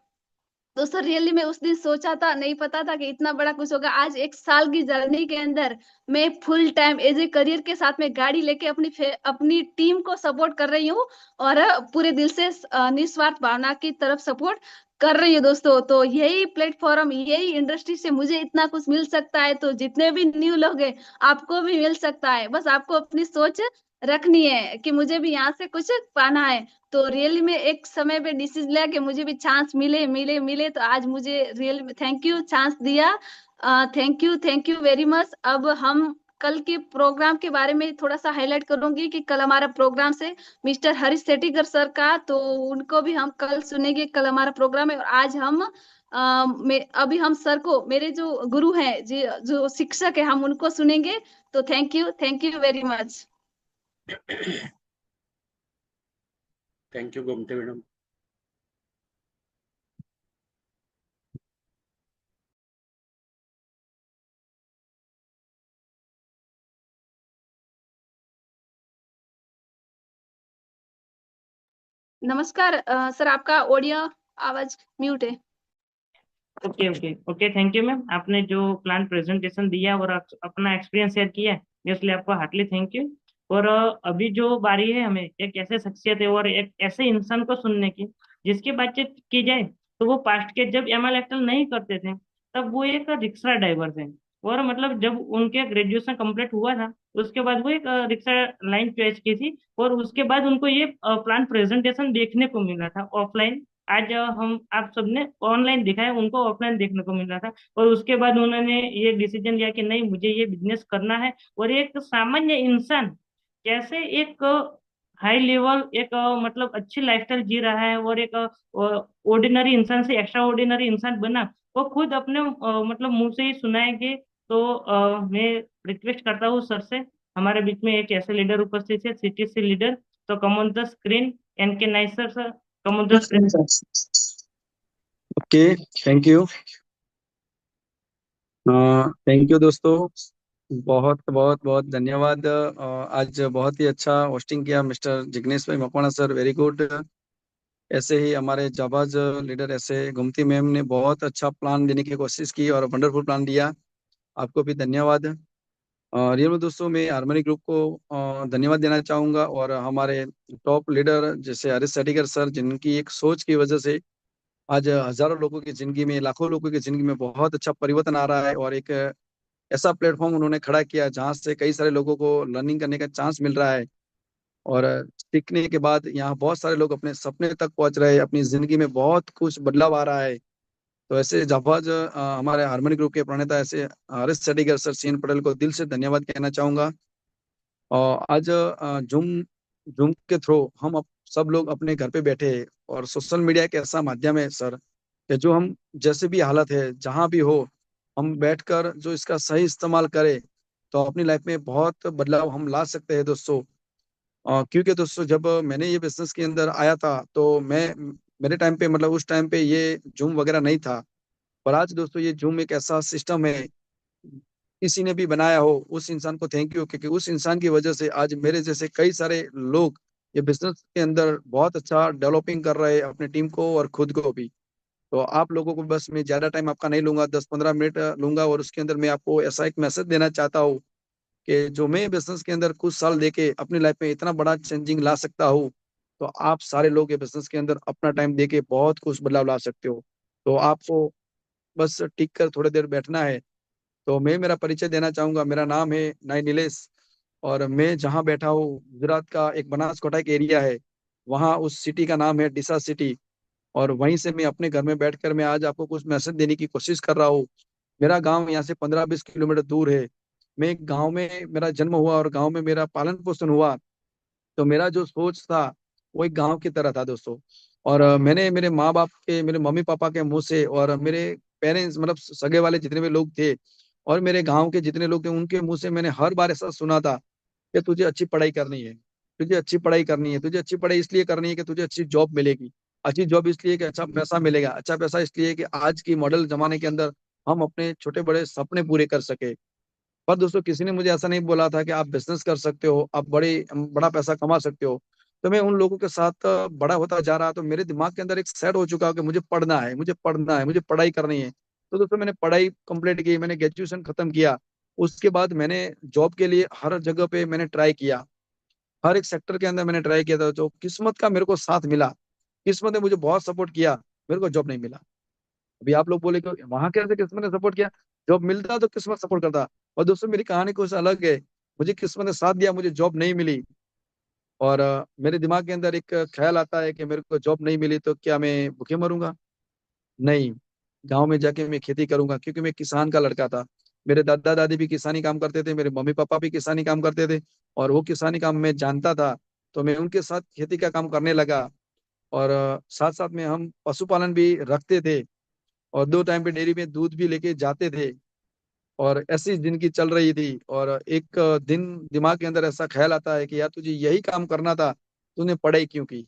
दोस्तों, रियली में उस दिन सोचा था, नहीं पता था कि इतना बड़ा कुछ होगा। आज 1 साल की जर्नी के अंदर मैं full time as a career के साथ में गाड़ी लेके अपनी टीम को सपोर्ट कर रही हूँ। और पूरे दिल से निस्वार्थ भावना की तरफ सपोर्ट कर रही हूँ दोस्तों। तो यही प्लेटफॉर्म, यही इंडस्ट्री से मुझे इतना कुछ मिल सकता है, तो जितने भी न्यू लोग हैं आपको भी मिल सकता है। बस आपको अपनी सोच रखनी है कि मुझे भी यहाँ से कुछ पाना है। तो रियली में एक समय पे डिसीजन लिया कि मुझे भी चांस मिले मिले मिले। तो आज मुझे रियल में थैंक यू, चांस दिया। Thank you very much. अब हम कल के प्रोग्राम के बारे में थोड़ा सा हाईलाइट करूंगी कि कल हमारा प्रोग्राम से मिस्टर हरीश सेठीकर सर का, तो उनको भी हम कल सुनेंगे। कल हमारा प्रोग्राम है, और आज हम अभी हम सर को, मेरे जो गुरु हैं जी, जो शिक्षक है, हम उनको सुनेंगे। तो thank you very much. Thank you Gomti madam. नमस्कार सर, आपका ऑडियो आवाज म्यूट है। Okay okay okay, thank you ma'am. आपने जो प्लान प्रेजेंटेशन दिया और अपना एक्सपीरियंस शेयर किया है, इसलिए आपको हार्टली थैंक यू। और अभी जो बारी है हमें एक ऐसे शख्सियत है और एक ऐसे इंसान को सुनने की जिसकी बातचीत की जाए तो वो पास्ट के जब ML नहीं करते थे तब वो एक रिक्शा ड्राइवर थे। और मतलब जब उनके ग्रेजुएशन कंप्लीट हुआ था उसके बाद वो एक रिक्शा लाइन चॉइस की थी, और उसके बाद उनको ये प्लान प्रेजेंटेशन देखने को मिला था ऑफलाइन। आज हम आप सबने ऑनलाइन देखा है, उनको ऑफलाइन देखने को मिल रहा था। और उसके बाद उन्होंने ये डिसीजन लिया कि नहीं मुझे ये बिजनेस करना है। और एक सामान्य इंसान कैसे एक हाई लेवल एक मतलब अच्छी लाइफस्टाइल जी रहा है और एक ऑर्डिनरी इंसान से एक्स्ट्रा ऑर्डिनरी इंसान बना, वो खुद अपने मतलब मुंह से ही सुनाएंगे। तो मैं रिक्वेस्ट करता हूँ सर से, हमारे बीच में एक ऐसे लीडर उपस्थित है, CTC लीडर। तो come on the screen, NK nice sir, come on the screen. Okay, thank you. Thank you दोस्तों, बहुत बहुत बहुत धन्यवाद। आज बहुत ही अच्छा होस्टिंग किया मिस्टर जिग्नेश भाई मकवाना सर, वेरी गुड। ऐसे ही हमारे जाबाज लीडर ऐसे गुमती मैम ने बहुत अच्छा प्लान देने की कोशिश की और वंडरफुल प्लान दिया, आपको भी धन्यवाद। रियल में दोस्तों मैं हारमोनी ग्रुप को धन्यवाद देना चाहूँगा, और हमारे टॉप लीडर जैसे हरीश सेठीकर सर, जिनकी एक सोच की वजह से आज हजारों लोगों की जिंदगी में, लाखों लोगों की जिंदगी में बहुत अच्छा परिवर्तन आ रहा है, और एक ऐसा प्लेटफॉर्म उन्होंने खड़ा किया जहां से कई सारे लोगों को लर्निंग करने का चांस मिल रहा है। और सीखने के बाद यहाँ बहुत सारे लोग अपने सपने तक पहुंच रहे हैं, अपनी जिंदगी में बहुत कुछ बदलाव आ रहा है। तो ऐसे जाबाज हमारे हार्मनी ग्रुप के प्रणेता ऐसे हरीश सेडिगर सर, सीएन पटेल को दिल से धन्यवाद कहना चाहूंगा। और आज जूम जूम के थ्रू हम सब लोग अपने घर पे बैठे हैं, और सोशल मीडिया एक ऐसा माध्यम है सर कि जो हम जैसे भी हालत है जहाँ भी हो, हम बैठकर जो इसका सही इस्तेमाल करें तो अपनी लाइफ में बहुत बदलाव हम ला सकते हैं दोस्तों। क्योंकि दोस्तों जब मैंने ये बिजनेस के अंदर आया था तो मैं मेरे टाइम पे मतलब उस टाइम पे ये जूम वगैरह नहीं था। पर आज दोस्तों ये जूम एक ऐसा सिस्टम है, किसी ने भी बनाया हो उस इंसान को थैंक यू, क्योंकि उस इंसान की वजह से आज मेरे जैसे कई सारे लोग ये बिजनेस के अंदर बहुत अच्छा डेवलपिंग कर रहे हैं अपने टीम को और खुद को भी। तो आप लोगों को बस मैं ज्यादा टाइम आपका नहीं लूंगा, 10-15 मिनट लूंगा, और उसके अंदर मैं आपको ऐसा एक मैसेज देना चाहता हूँ कि जो मैं बिजनेस के अंदर कुछ साल देके अपनी लाइफ में इतना बड़ा चेंजिंग ला सकता हूँ, तो आप सारे लोग ये बिजनेस के अंदर अपना टाइम देके बहुत कुछ बदलाव ला सकते हो। तो आपको बस टिक कर थोड़ी देर बैठना है। तो मैं मेरा परिचय देना चाहूंगा, मेरा नाम है नाई नीलेश, और मैं जहाँ बैठा हूँ गुजरात का एक बनासकांठा एक एरिया है, वहाँ उस सिटी का नाम है डिसा सिटी। और वहीं से मैं अपने घर में बैठकर मैं आज आपको कुछ मैसेज देने की कोशिश कर रहा हूँ। मेरा गांव यहाँ से 15-20 किलोमीटर दूर है। मैं एक गांव में मेरा जन्म हुआ और गांव में मेरा पालन पोषण हुआ। तो मेरा जो सोच था वो एक गांव की तरह था दोस्तों। और मैंने मेरे माँ बाप के, मेरे मम्मी पापा के मुंह से, और मेरे पेरेंट्स मतलब सगे वाले जितने भी लोग थे और मेरे गांव के जितने लोग थे उनके मुंह से मैंने हर बार ऐसा सुना था कि तुझे अच्छी पढ़ाई करनी है, तुझे अच्छी पढ़ाई करनी है, तुझे अच्छी पढ़ाई इसलिए करनी है कि तुझे अच्छी जॉब मिलेगी। अच्छी जॉब इसलिए कि अच्छा पैसा मिलेगा, अच्छा पैसा इसलिए कि आज की मॉडल जमाने के अंदर हम अपने छोटे बड़े सपने पूरे कर सके। पर दोस्तों किसी ने मुझे ऐसा नहीं बोला था कि आप बिजनेस कर सकते हो, आप बड़ा पैसा कमा सकते हो। तो मैं उन लोगों के साथ बड़ा होता जा रहा, तो मेरे दिमाग के अंदर एक सेट हो चुका कि मुझे पढ़ना है, मुझे पढ़ना है, मुझे पढ़ाई करनी है। तो दोस्तों मैंने पढ़ाई कंप्लीट की, मैंने ग्रेजुएशन खत्म किया। उसके बाद मैंने जॉब के लिए हर जगह पे मैंने ट्राई किया, हर एक सेक्टर के अंदर मैंने ट्राई किया था। जो किस्मत का मेरे को साथ मिला, किस्मत ने मुझे बहुत सपोर्ट किया, मेरे को जॉब नहीं मिला। अभी आप लोग बोले कि वहां कैसे किस्मत ने सपोर्ट किया, जॉब मिलता तो किस्मत सपोर्ट करता। और दोस्तों मेरी कहानी कुछ अलग है, मुझे किस्मत ने साथ दिया, मुझे जॉब नहीं मिली। और मेरे दिमाग के अंदर एक ख्याल आता है कि मेरे को जॉब नहीं मिली तो क्या मैं भूखे मरूंगा? नहीं, गांव में जाके मैं खेती करूंगा, क्योंकि मैं किसान का लड़का था। मेरे दादा दादी भी किसानी काम करते थे, मेरे मम्मी पापा भी किसानी काम करते थे, और वो किसानी काम मैं जानता था। तो मैं उनके साथ खेती का काम करने लगा। और साथ साथ में हम पशुपालन भी रखते थे, और 2 टाइम पे डेयरी में दूध भी लेके जाते थे। और ऐसी जिंदगी चल रही थी। और एक दिन दिमाग के अंदर ऐसा ख्याल आता है कि यार तुझे यही काम करना था, तूने पढ़ाई क्यों की?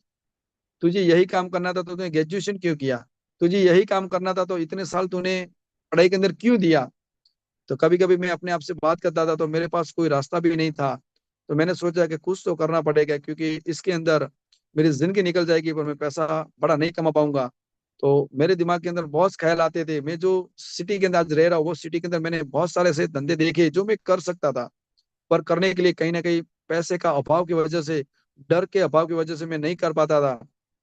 तुझे यही काम करना था तो तूने ग्रेजुएशन क्यों किया? तुझे यही काम करना था तो इतने साल तूने पढ़ाई के अंदर क्यों दिया? तो कभी कभी मैं अपने आप से बात करता था तो मेरे पास कोई रास्ता भी नहीं था। तो मैंने सोचा कि कुछ तो करना पड़ेगा, क्योंकि इसके अंदर मेरी जिंदगी निकल जाएगी पर मैं पैसा बड़ा नहीं कमा पाऊंगा। तो मेरे दिमाग के अंदर बहुत ख्याल आते थे। मैं जो सिटी के अंदर आज रह रहा हूँ वो सिटी के अंदर मैंने बहुत सारे ऐसे धंधे देखे जो मैं कर सकता था, पर करने के लिए कहीं ना कहीं पैसे का अभाव की वजह से, डर के अभाव की वजह से मैं नहीं कर पाता था।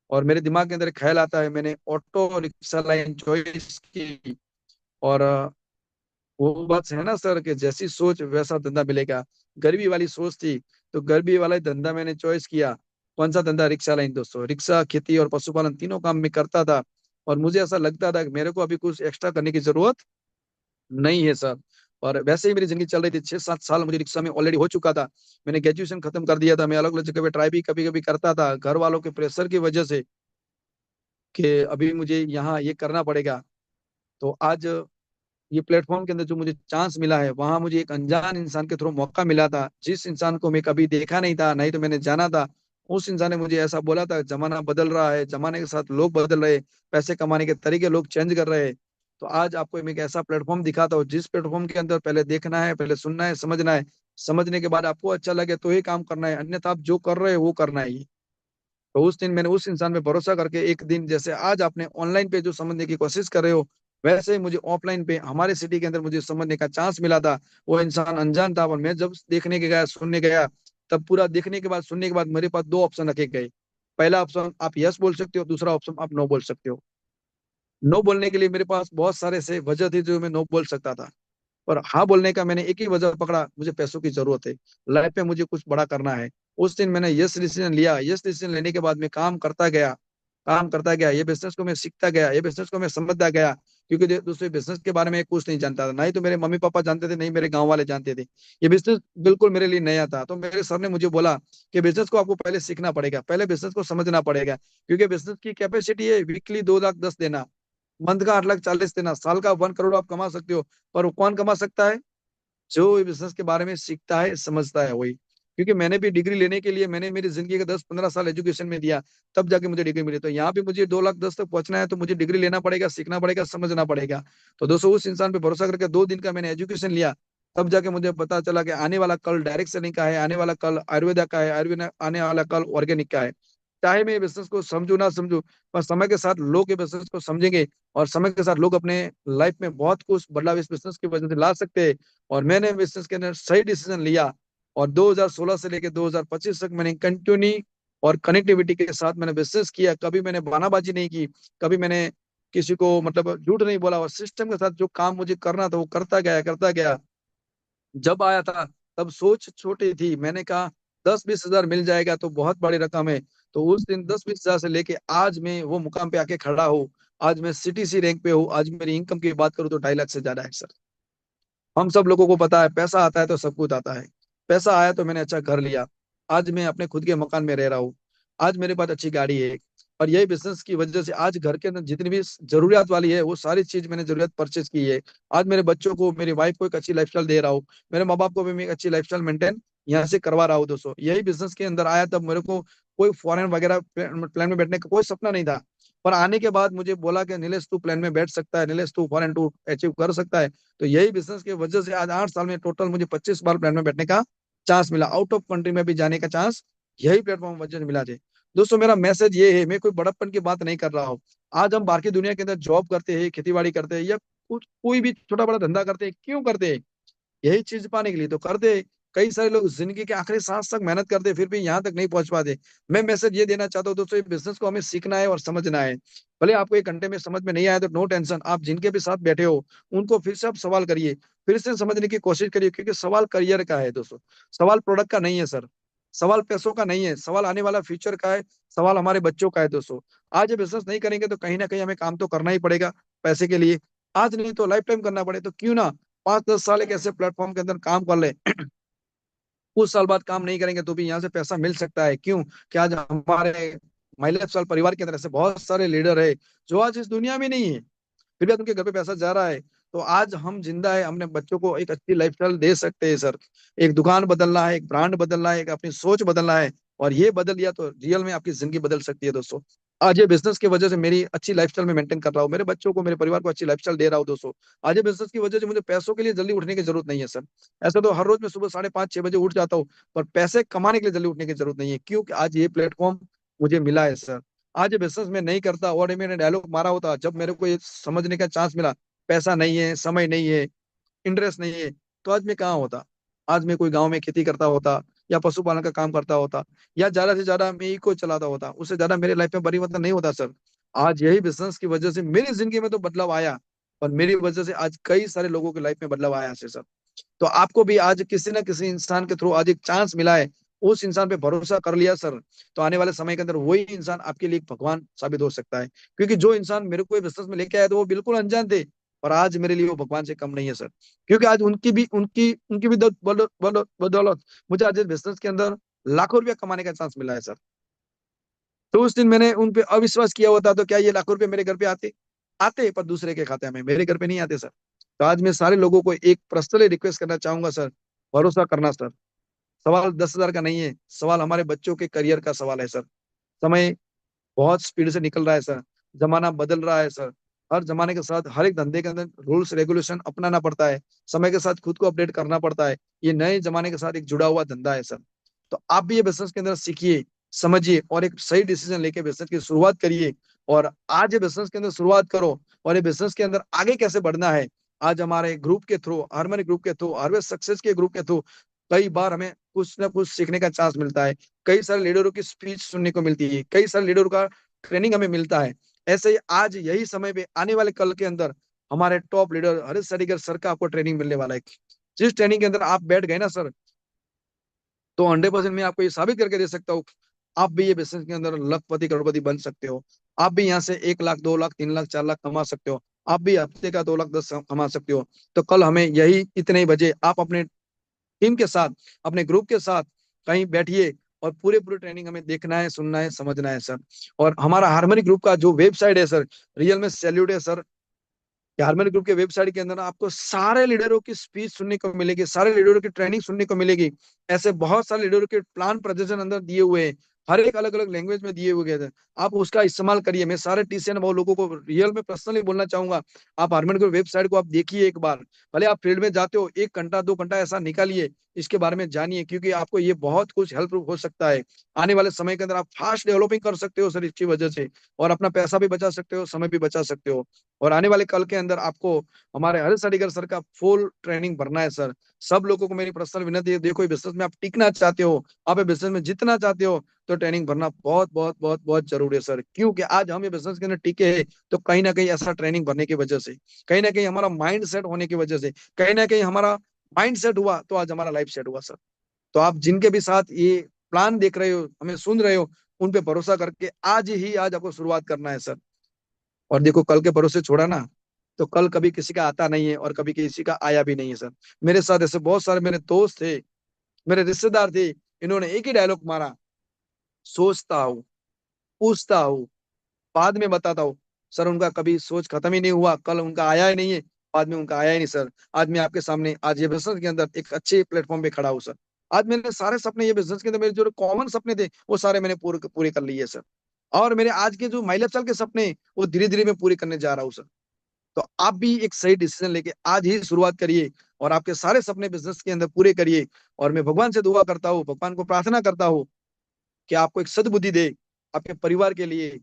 और मेरे दिमाग के अंदर एक ख्याल आता है, मैंने ऑटो रिक्शा लाइन चॉइस की। और वो बात है ना सर कि जैसी सोच वैसा धंधा मिलेगा। गरीबी वाली सोच थी, तो गरीबी वाला ही धंधा मैंने चॉइस किया। कौन सा धंधा? रिक्शा लाइन दोस्तों। रिक्शा, खेती और पशुपालन तीनों काम मैं करता था। और मुझे ऐसा लगता था कि मेरे को अभी कुछ एक्स्ट्रा करने की जरूरत नहीं है सर। और वैसे ही मेरी जिंदगी चल रही थी, 6-7 साल मुझे रिक्शा में ऑलरेडी हो चुका था। मैंने ग्रेजुएशन खत्म कर दिया था, मैं अलग अलग जगह पे ट्राई भी कभी कभी करता था घर वालों के प्रेशर की वजह से कि अभी मुझे यहाँ ये करना पड़ेगा। तो आज ये प्लेटफॉर्म के अंदर जो मुझे चांस मिला है, वहां मुझे एक अनजान इंसान के थ्रू मौका मिला था, जिस इंसान को मैं कभी देखा नहीं था, नहीं तो मैंने जाना था। उस इंसान ने मुझे ऐसा बोला था, जमाना बदल रहा है, जमाने के साथ लोग बदल रहे, पैसे कमाने के तरीके लोग चेंज कर रहे हैं। तो आज आपको मैं एक ऐसा प्लेटफॉर्म दिखाता हूँ जिस प्लेटफॉर्म के अंदर पहले देखना है, पहले सुनना है, समझना है। समझने के बाद आपको अच्छा लगे तो ही काम करना है, अन्यथा आप जो कर रहे हो वो करना है। तो उस दिन मैंने उस इंसान पे भरोसा करके, एक दिन जैसे आज आपने ऑनलाइन पे जो समझने की कोशिश कर रहे हो, वैसे ही मुझे ऑफलाइन पे हमारे सिटी के अंदर मुझे समझने का चांस मिला था। वो इंसान अनजान था, और मैं जब देखने के गया, सुनने गया, तब पूरा देखने के बाद, सुनने के बाद मेरे पास 2 ऑप्शन रखे गए। पहला ऑप्शन आप यस बोल सकते हो, दूसरा ऑप्शन आप नो बोल सकते हो। नो बोलने के लिए मेरे पास बहुत सारे से वजह थी जो मैं नो बोल सकता था। और हाँ बोलने का मैंने एक ही वजह पकड़ा, मुझे पैसों की जरूरत है, लाइफ में मुझे कुछ बड़ा करना है। उस दिन मैंने यस डिसीजन लिया। यस डिसीजन लेने के बाद मैं काम करता गया, काम करता गया, ये बिजनेस को मैं सीखता गया, ये बिजनेस को मैं समझता गया। क्योंकि दूसरे बिजनेस के बारे में कुछ नहीं जानता था, ना ही तो मेरे मम्मी पापा जानते थे, नहीं मेरे गांव वाले जानते थे। ये बिजनेस बिल्कुल मेरे लिए नया था। तो मेरे सर ने मुझे बोला कि बिजनेस को आपको पहले सीखना पड़ेगा, पहले बिजनेस को समझना पड़ेगा। क्योंकि बिजनेस की कैपेसिटी है वीकली 2 लाख 10 देना, मंथ का 8 लाख 40 देना, साल का 1 करोड़ आप कमा सकते हो। पर वो कौन कमा सकता है? जो बिजनेस के बारे में सीखता है, समझता है, वही। क्योंकि मैंने भी डिग्री लेने के लिए मैंने मेरी जिंदगी का 10-15 साल एजुकेशन में दिया, तब जाके मुझे डिग्री मिली। तो यहाँ पे मुझे 2 लाख 10 तक पहुंचना है तो मुझे डिग्री लेना पड़ेगा, सीखना पड़ेगा, समझना पड़ेगा। तो दोस्तों उस इंसान पे भरोसा करके 2 दिन का मैंने एजुकेशन लिया, तब जाके मुझे पता चला कि आने वाला कल डायरेक्ट सेलिंग का है, आने वाला कल आयुर्वेदा का है, आयुर्वेदा आने वाला कल ऑर्गेनिक का है। चाहे मैं बिजनेस को समझू ना समझू, पर समय के साथ लोग ये बिजनेस को समझेंगे, और समय के साथ लोग अपने लाइफ में बहुत कुछ बदलाव इस बिजनेस की वजह से ला सकते हैं। और मैंने बिजनेस के अंदर सही डिसीजन लिया, और 2016 से लेकर 2025 तक मैंने कंटिन्यू और कनेक्टिविटी के साथ मैंने बिजनेस किया। कभी मैंने बहानाबाजी नहीं की, कभी मैंने किसी को मतलब झूठ नहीं बोला, और सिस्टम के साथ जो काम मुझे करना था वो करता गया, करता गया। जब आया था तब सोच छोटी थी, मैंने कहा 10-20 हजार मिल जाएगा तो बहुत बड़ी रकम है। तो उस दिन 10-20 हजार से लेके आज मैं वो मुकाम पे आके खड़ा हूँ। आज मैं सीटीसी रैंक पे हूँ। आज मेरी इनकम की बात करूँ तो 2.5 लाख से ज्यादा है सर। हम सब लोगों को पता है पैसा आता है तो सब कुछ आता है। पैसा आया तो मैंने अच्छा घर लिया, आज मैं अपने खुद के मकान में रह रहा हूँ, आज मेरे पास अच्छी गाड़ी है। और यही बिजनेस की वजह से आज घर के अंदर जितनी भी जरूरियात वाली है वो सारी चीज मैंने जरूरत परचेज की है। आज मेरे बच्चों को, मेरी वाइफ को एक अच्छी लाइफस्टाइल दे रहा हूँ, मेरे माँ बाप को भी मैं एक अच्छी लाइफस्टाइल मेंटेन यहाँ से करवा रहा हूँ। दोस्तों यही बिजनेस के अंदर आया तब मेरे को कोई फॉरेन वगैरह प्लान में बैठने का कोई सपना नहीं था। पर आने के बाद मुझे बोला कि नीलेश तू प्लेन में बैठ सकता है, नीलेश तू फॉरेन टू अचीव कर सकता है। तो यही बिजनेस की वजह से आज 8 साल में टोटल मुझे 25 बार प्लेन में बैठने का चांस मिला, आउट ऑफ कंट्री में भी जाने का चांस यही प्लेटफॉर्म वजह से मिला थे। दोस्तों मेरा मैसेज ये है, मैं कोई बड़प्पन की बात नहीं कर रहा हूँ। आज हम बाहर की दुनिया के अंदर जॉब करते हैं, खेती बाड़ी करते हैं, या कुछ कोई भी छोटा बड़ा धंधा करते हैं, क्यों करते हैं? यही चीज पाने के लिए तो करते हैं। कई सारे लोग जिंदगी के आखिरी सांस तक मेहनत करते हैं, फिर भी यहाँ तक नहीं पहुंच पाते। मैं मैसेज ये देना चाहता हूँ दोस्तों, ये बिजनेस को हमें सीखना है और समझना है। भले आपको 1 घंटे में समझ में नहीं आया तो नो टेंशन, आप जिनके भी साथ बैठे हो उनको फिर से आप सवाल करिए, फिर से समझने की कोशिश करिए। क्योंकि सवाल करियर का है दोस्तों, सवाल प्रोडक्ट का नहीं है सर, सवाल पैसों का नहीं है, सवाल आने वाला फ्यूचर का है, सवाल हमारे बच्चों का है। दोस्तों आज ये बिजनेस नहीं करेंगे तो कहीं ना कहीं हमें काम तो करना ही पड़ेगा पैसे के लिए। आज नहीं तो लाइफ टाइम करना पड़े, तो क्यों ना 5-10 साल एक ऐसे प्लेटफॉर्म के अंदर काम कर ले। कुछ साल बाद काम नहीं करेंगे तो भी यहाँ से पैसा मिल सकता है। क्यों? कि आज हमारे महिला साल परिवार के अंदर ऐसे बहुत सारे लीडर है जो आज इस दुनिया में नहीं है, फिर भी आज उनके घर पे पैसा जा रहा है। तो आज हम जिंदा है, हमने बच्चों को एक अच्छी लाइफस्टाइल दे सकते हैं सर। एक दुकान बदलना है, एक ब्रांड बदलना है, एक अपनी सोच बदलना है, और ये बदल लिया तो रियल में आपकी जिंदगी बदल सकती है दोस्तों। आज ये बिजनेस की वजह से मेरी अच्छी लाइफस्टाइल में मेंटेन कर रहा हूँ, मेरे बच्चों को, मेरे परिवार को अच्छी लाइफस्टाइल दे रहा हूँ दोस्तों। आज ये बिजनेस की वजह से मुझे पैसों के लिए जल्दी उठने की जरूरत नहीं है सर। ऐसा तो हर रोज मैं सुबह 5:30-6 बजे उठ जाता हूँ, पर पैसे कमाने के लिए जल्दी उठने की जरूरत नहीं है, क्योंकि आज ये प्लेटफॉर्म मुझे मिला है सर। आज ये बिजनेस में नहीं करता और मैंने डायलॉग मारा होता जब मेरे को ये समझने का चांस मिला, पैसा नहीं है, समय नहीं है, इंटरेस्ट नहीं है, तो आज मैं कहाँ होता? आज मैं कोई गांव में खेती करता होता, या पशुपालन का काम करता होता, या ज्यादा से ज्यादा मैं इको चलाता होता, उससे ज्यादा मेरे लाइफ में परिवर्तन नहीं होता सर। आज यही बिजनेस की वजह से मेरी जिंदगी में तो बदलाव आया, और मेरी वजह से आज कई सारे लोगों की लाइफ में बदलाव आया है सर। तो आपको भी आज किसी ना किसी इंसान के थ्रू आज एक चांस मिला है, उस इंसान पे भरोसा कर लिया सर, तो आने वाले समय के अंदर वही इंसान आपके लिए एक भगवान साबित हो सकता है। क्योंकि जो इंसान मेरे को बिजनेस में लेके आया था वो बिल्कुल अनजान थे, और आज मेरे लिए वो भगवान से कम नहीं है सर। क्योंकि आज उनकी भी बदौलत मुझे आज इस बिजनेस के अंदर लाखों रुपया कमाने का चांस मिला है सर। तो उस दिन मैंने उन पे अविश्वास किया होता तो क्या ये लाखों रुपए मेरे घर पे आते? आते, पर दूसरे के खाते में, मेरे घर पे नहीं आते सर। तो आज मैं सारे लोगों को एक पर्सनली रिक्वेस्ट करना चाहूंगा सर, भरोसा करना सर। सवाल 10 हजार का नहीं है, सवाल हमारे बच्चों के करियर का सवाल है सर। समय बहुत स्पीड से निकल रहा है सर, जमाना बदल रहा है सर। हर जमाने के साथ हर एक धंधे के अंदर रूल्स रेगुलेशन अपनाना पड़ता है, समय के साथ खुद को अपडेट करना पड़ता है। ये नए जमाने के साथ एक जुड़ा हुआ धंधा है सर। तो आप भी ये बिजनेस के अंदर सीखिए, समझिए, और एक सही डिसीजन लेके बिजनेस की शुरुआत करिए। और आज ये बिजनेस के अंदर शुरुआत करो, और ये बिजनेस के अंदर आगे कैसे बढ़ना है, आज हमारे ग्रुप के थ्रू, हार्मनी ग्रुप के थ्रू, हार्वेस्ट सक्सेस के ग्रुप के थ्रू कई बार हमें कुछ ना कुछ सीखने का चांस मिलता है। कई सारे लीडरों की स्पीच सुनने को मिलती है, कई सारे लीडरों का ट्रेनिंग हमें मिलता है। ऐसे ही आज यही समय पे आने वाले कल के अंदर हमारे टॉप लीडर हरीश सरीगर सर का आपको ट्रेनिंग मिलने वाला है। जिस ट्रेनिंग के अंदर आप बैठ गए ना सर, तो 100% मैं आपको ये साबित करके दे सकता हूँ, आप भी ये बिजनेस के अंदर लखपति करोड़पति बन सकते हो। आप भी यहाँ से 1 लाख 2 लाख 3 लाख 4 लाख कमा सकते हो। आप भी हफ्ते का 2 लाख 10 कमा सकते हो। तो कल हमें यही इतने ही बजे आप अपने टीम के साथ, अपने ग्रुप के साथ कहीं बैठिए और पूरे पूरे ट्रेनिंग हमें देखना है, सुनना है, समझना है सर। और हमारा हार्मनी ग्रुप का जो वेबसाइट है सर, रियल में सैल्यूट है सर। हार्मनी ग्रुप के वेबसाइट के अंदर ना आपको सारे लीडरों की स्पीच सुनने को मिलेगी, सारे लीडरों की ट्रेनिंग सुनने को मिलेगी। ऐसे बहुत सारे लीडरों के प्लान प्रेजेंटेशन अंदर दिए हुए हैं, हर एक अलग अलग लैंग्वेज में दिए हुए थे। आप उसका इस्तेमाल करिए। मैं सारे टीसीएन वो लोगों को रियल में पर्सनली बोलना चाहूंगा, आप हार्मनी ग्रुप वेबसाइट को आप देखिए एक बार। भले आप फील्ड में जाते हो, 1 घंटा 2 घंटा ऐसा निकालिए, इसके बारे में जानिए, क्योंकि आपको ये बहुत कुछ हेल्प हो सकता है। आने वाले समय के अंदर आप फास्ट डेवलपिंग कर सकते हो सर इसकी वजह से, और अपना पैसा भी बचा सकते हो, समय भी बचा सकते हो। और आने वाले कल के अंदर आपको हमारे हरीश अडिगर सर का फुल ट्रेनिंग भरना है सर। सब लोगों को मेरी पर्सनल विनती है, देखो बिजनेस में आप टिकना चाहते हो, आप बिजनेस में जितना चाहते हो, तो ट्रेनिंग भरना बहुत बहुत बहुत बहुत जरूरी है सर। क्योंकि आज हम ये बिजनेस के अंदर टिके हैं तो कहीं ना कहीं ऐसा ट्रेनिंग भरने की वजह से, कहीं ना कहीं हमारा माइंड सेट होने की वजह से, कहीं ना कहीं हमारा माइंड सेट हुआ तो आज हमारा लाइफ सेट हुआ सर। तो आप जिनके भी साथ ये प्लान देख रहे हो, हमें सुन रहे हो, उन पे भरोसा करके आज आपको शुरुआत करना है सर। और देखो कल के भरोसे छोड़ा ना, तो कल कभी किसी का आता नहीं है और कभी किसी का आया भी नहीं है सर। मेरे साथ ऐसे बहुत सारे मेरे दोस्त थे, मेरे रिश्तेदार थे, इन्होंने एक ही डायलॉग मारा, सोचता हूँ, पूछता हूँ, बाद में बताता हूँ। सर उनका कभी सोच खत्म ही नहीं हुआ, कल उनका आया ही नहीं है, बाद में उनका आया ही नहीं सर। आज मैं आपके सामने आज ये बिजनेस के अंदर एक अच्छे प्लेटफॉर्म पे खड़ा हूँ सर। आज मैंने सारे सपने ये बिजनेस के अंदर मेरे जो कॉमन सपने थे वो सारे मैंने पूरे पूरे कर लिए सर। और मेरे आज के जो माइल चल के सपने वो धीरे धीरे मैं पूरे करने जा रहा हूँ सर। तो आप भी एक सही डिसीजन लेके आज ही शुरुआत करिए और आपके सारे सपने बिजनेस के अंदर पूरे करिए। और मैं भगवान से दुआ करता हूँ, भगवान को प्रार्थना करता हूँ कि आपको एक सद्बुद्धि दे, आपके परिवार के लिए,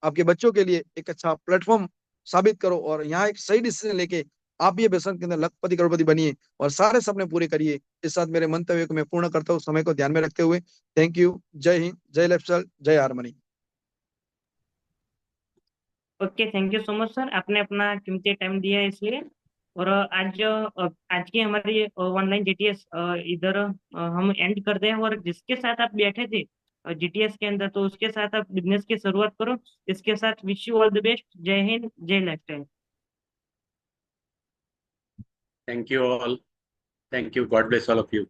आपके बच्चों के लिए एक अच्छा प्लेटफॉर्म साबित करो, और यहाँ एक सही डिसीजन लेके आप भी बिजनेस के अंदर लखपति करोड़पति बनिए और सारे सपने पूरे करिए। इस साथ मेरे मंतव्य को मैं पूर्ण करता हूँ, समय को ध्यान में रखते हुए। Thank you. जय हिंद, जय लेफ्ट, जय harmony. Okay, thank you so much sir, आपने अपना कीमती टाइम दिया है इसलिए। और आज की हमारी ऑनलाइन जीटीएस इधर हम एंड कर दें। और जिसके साथ आप बैठे थे जीटीएस के अंदर, तो उसके साथ आप बिजनेस की शुरुआत करो। इसके साथ wish you all the best. जय हिंद, जय lifestyle. Thank you all. Thank you. God bless all of you.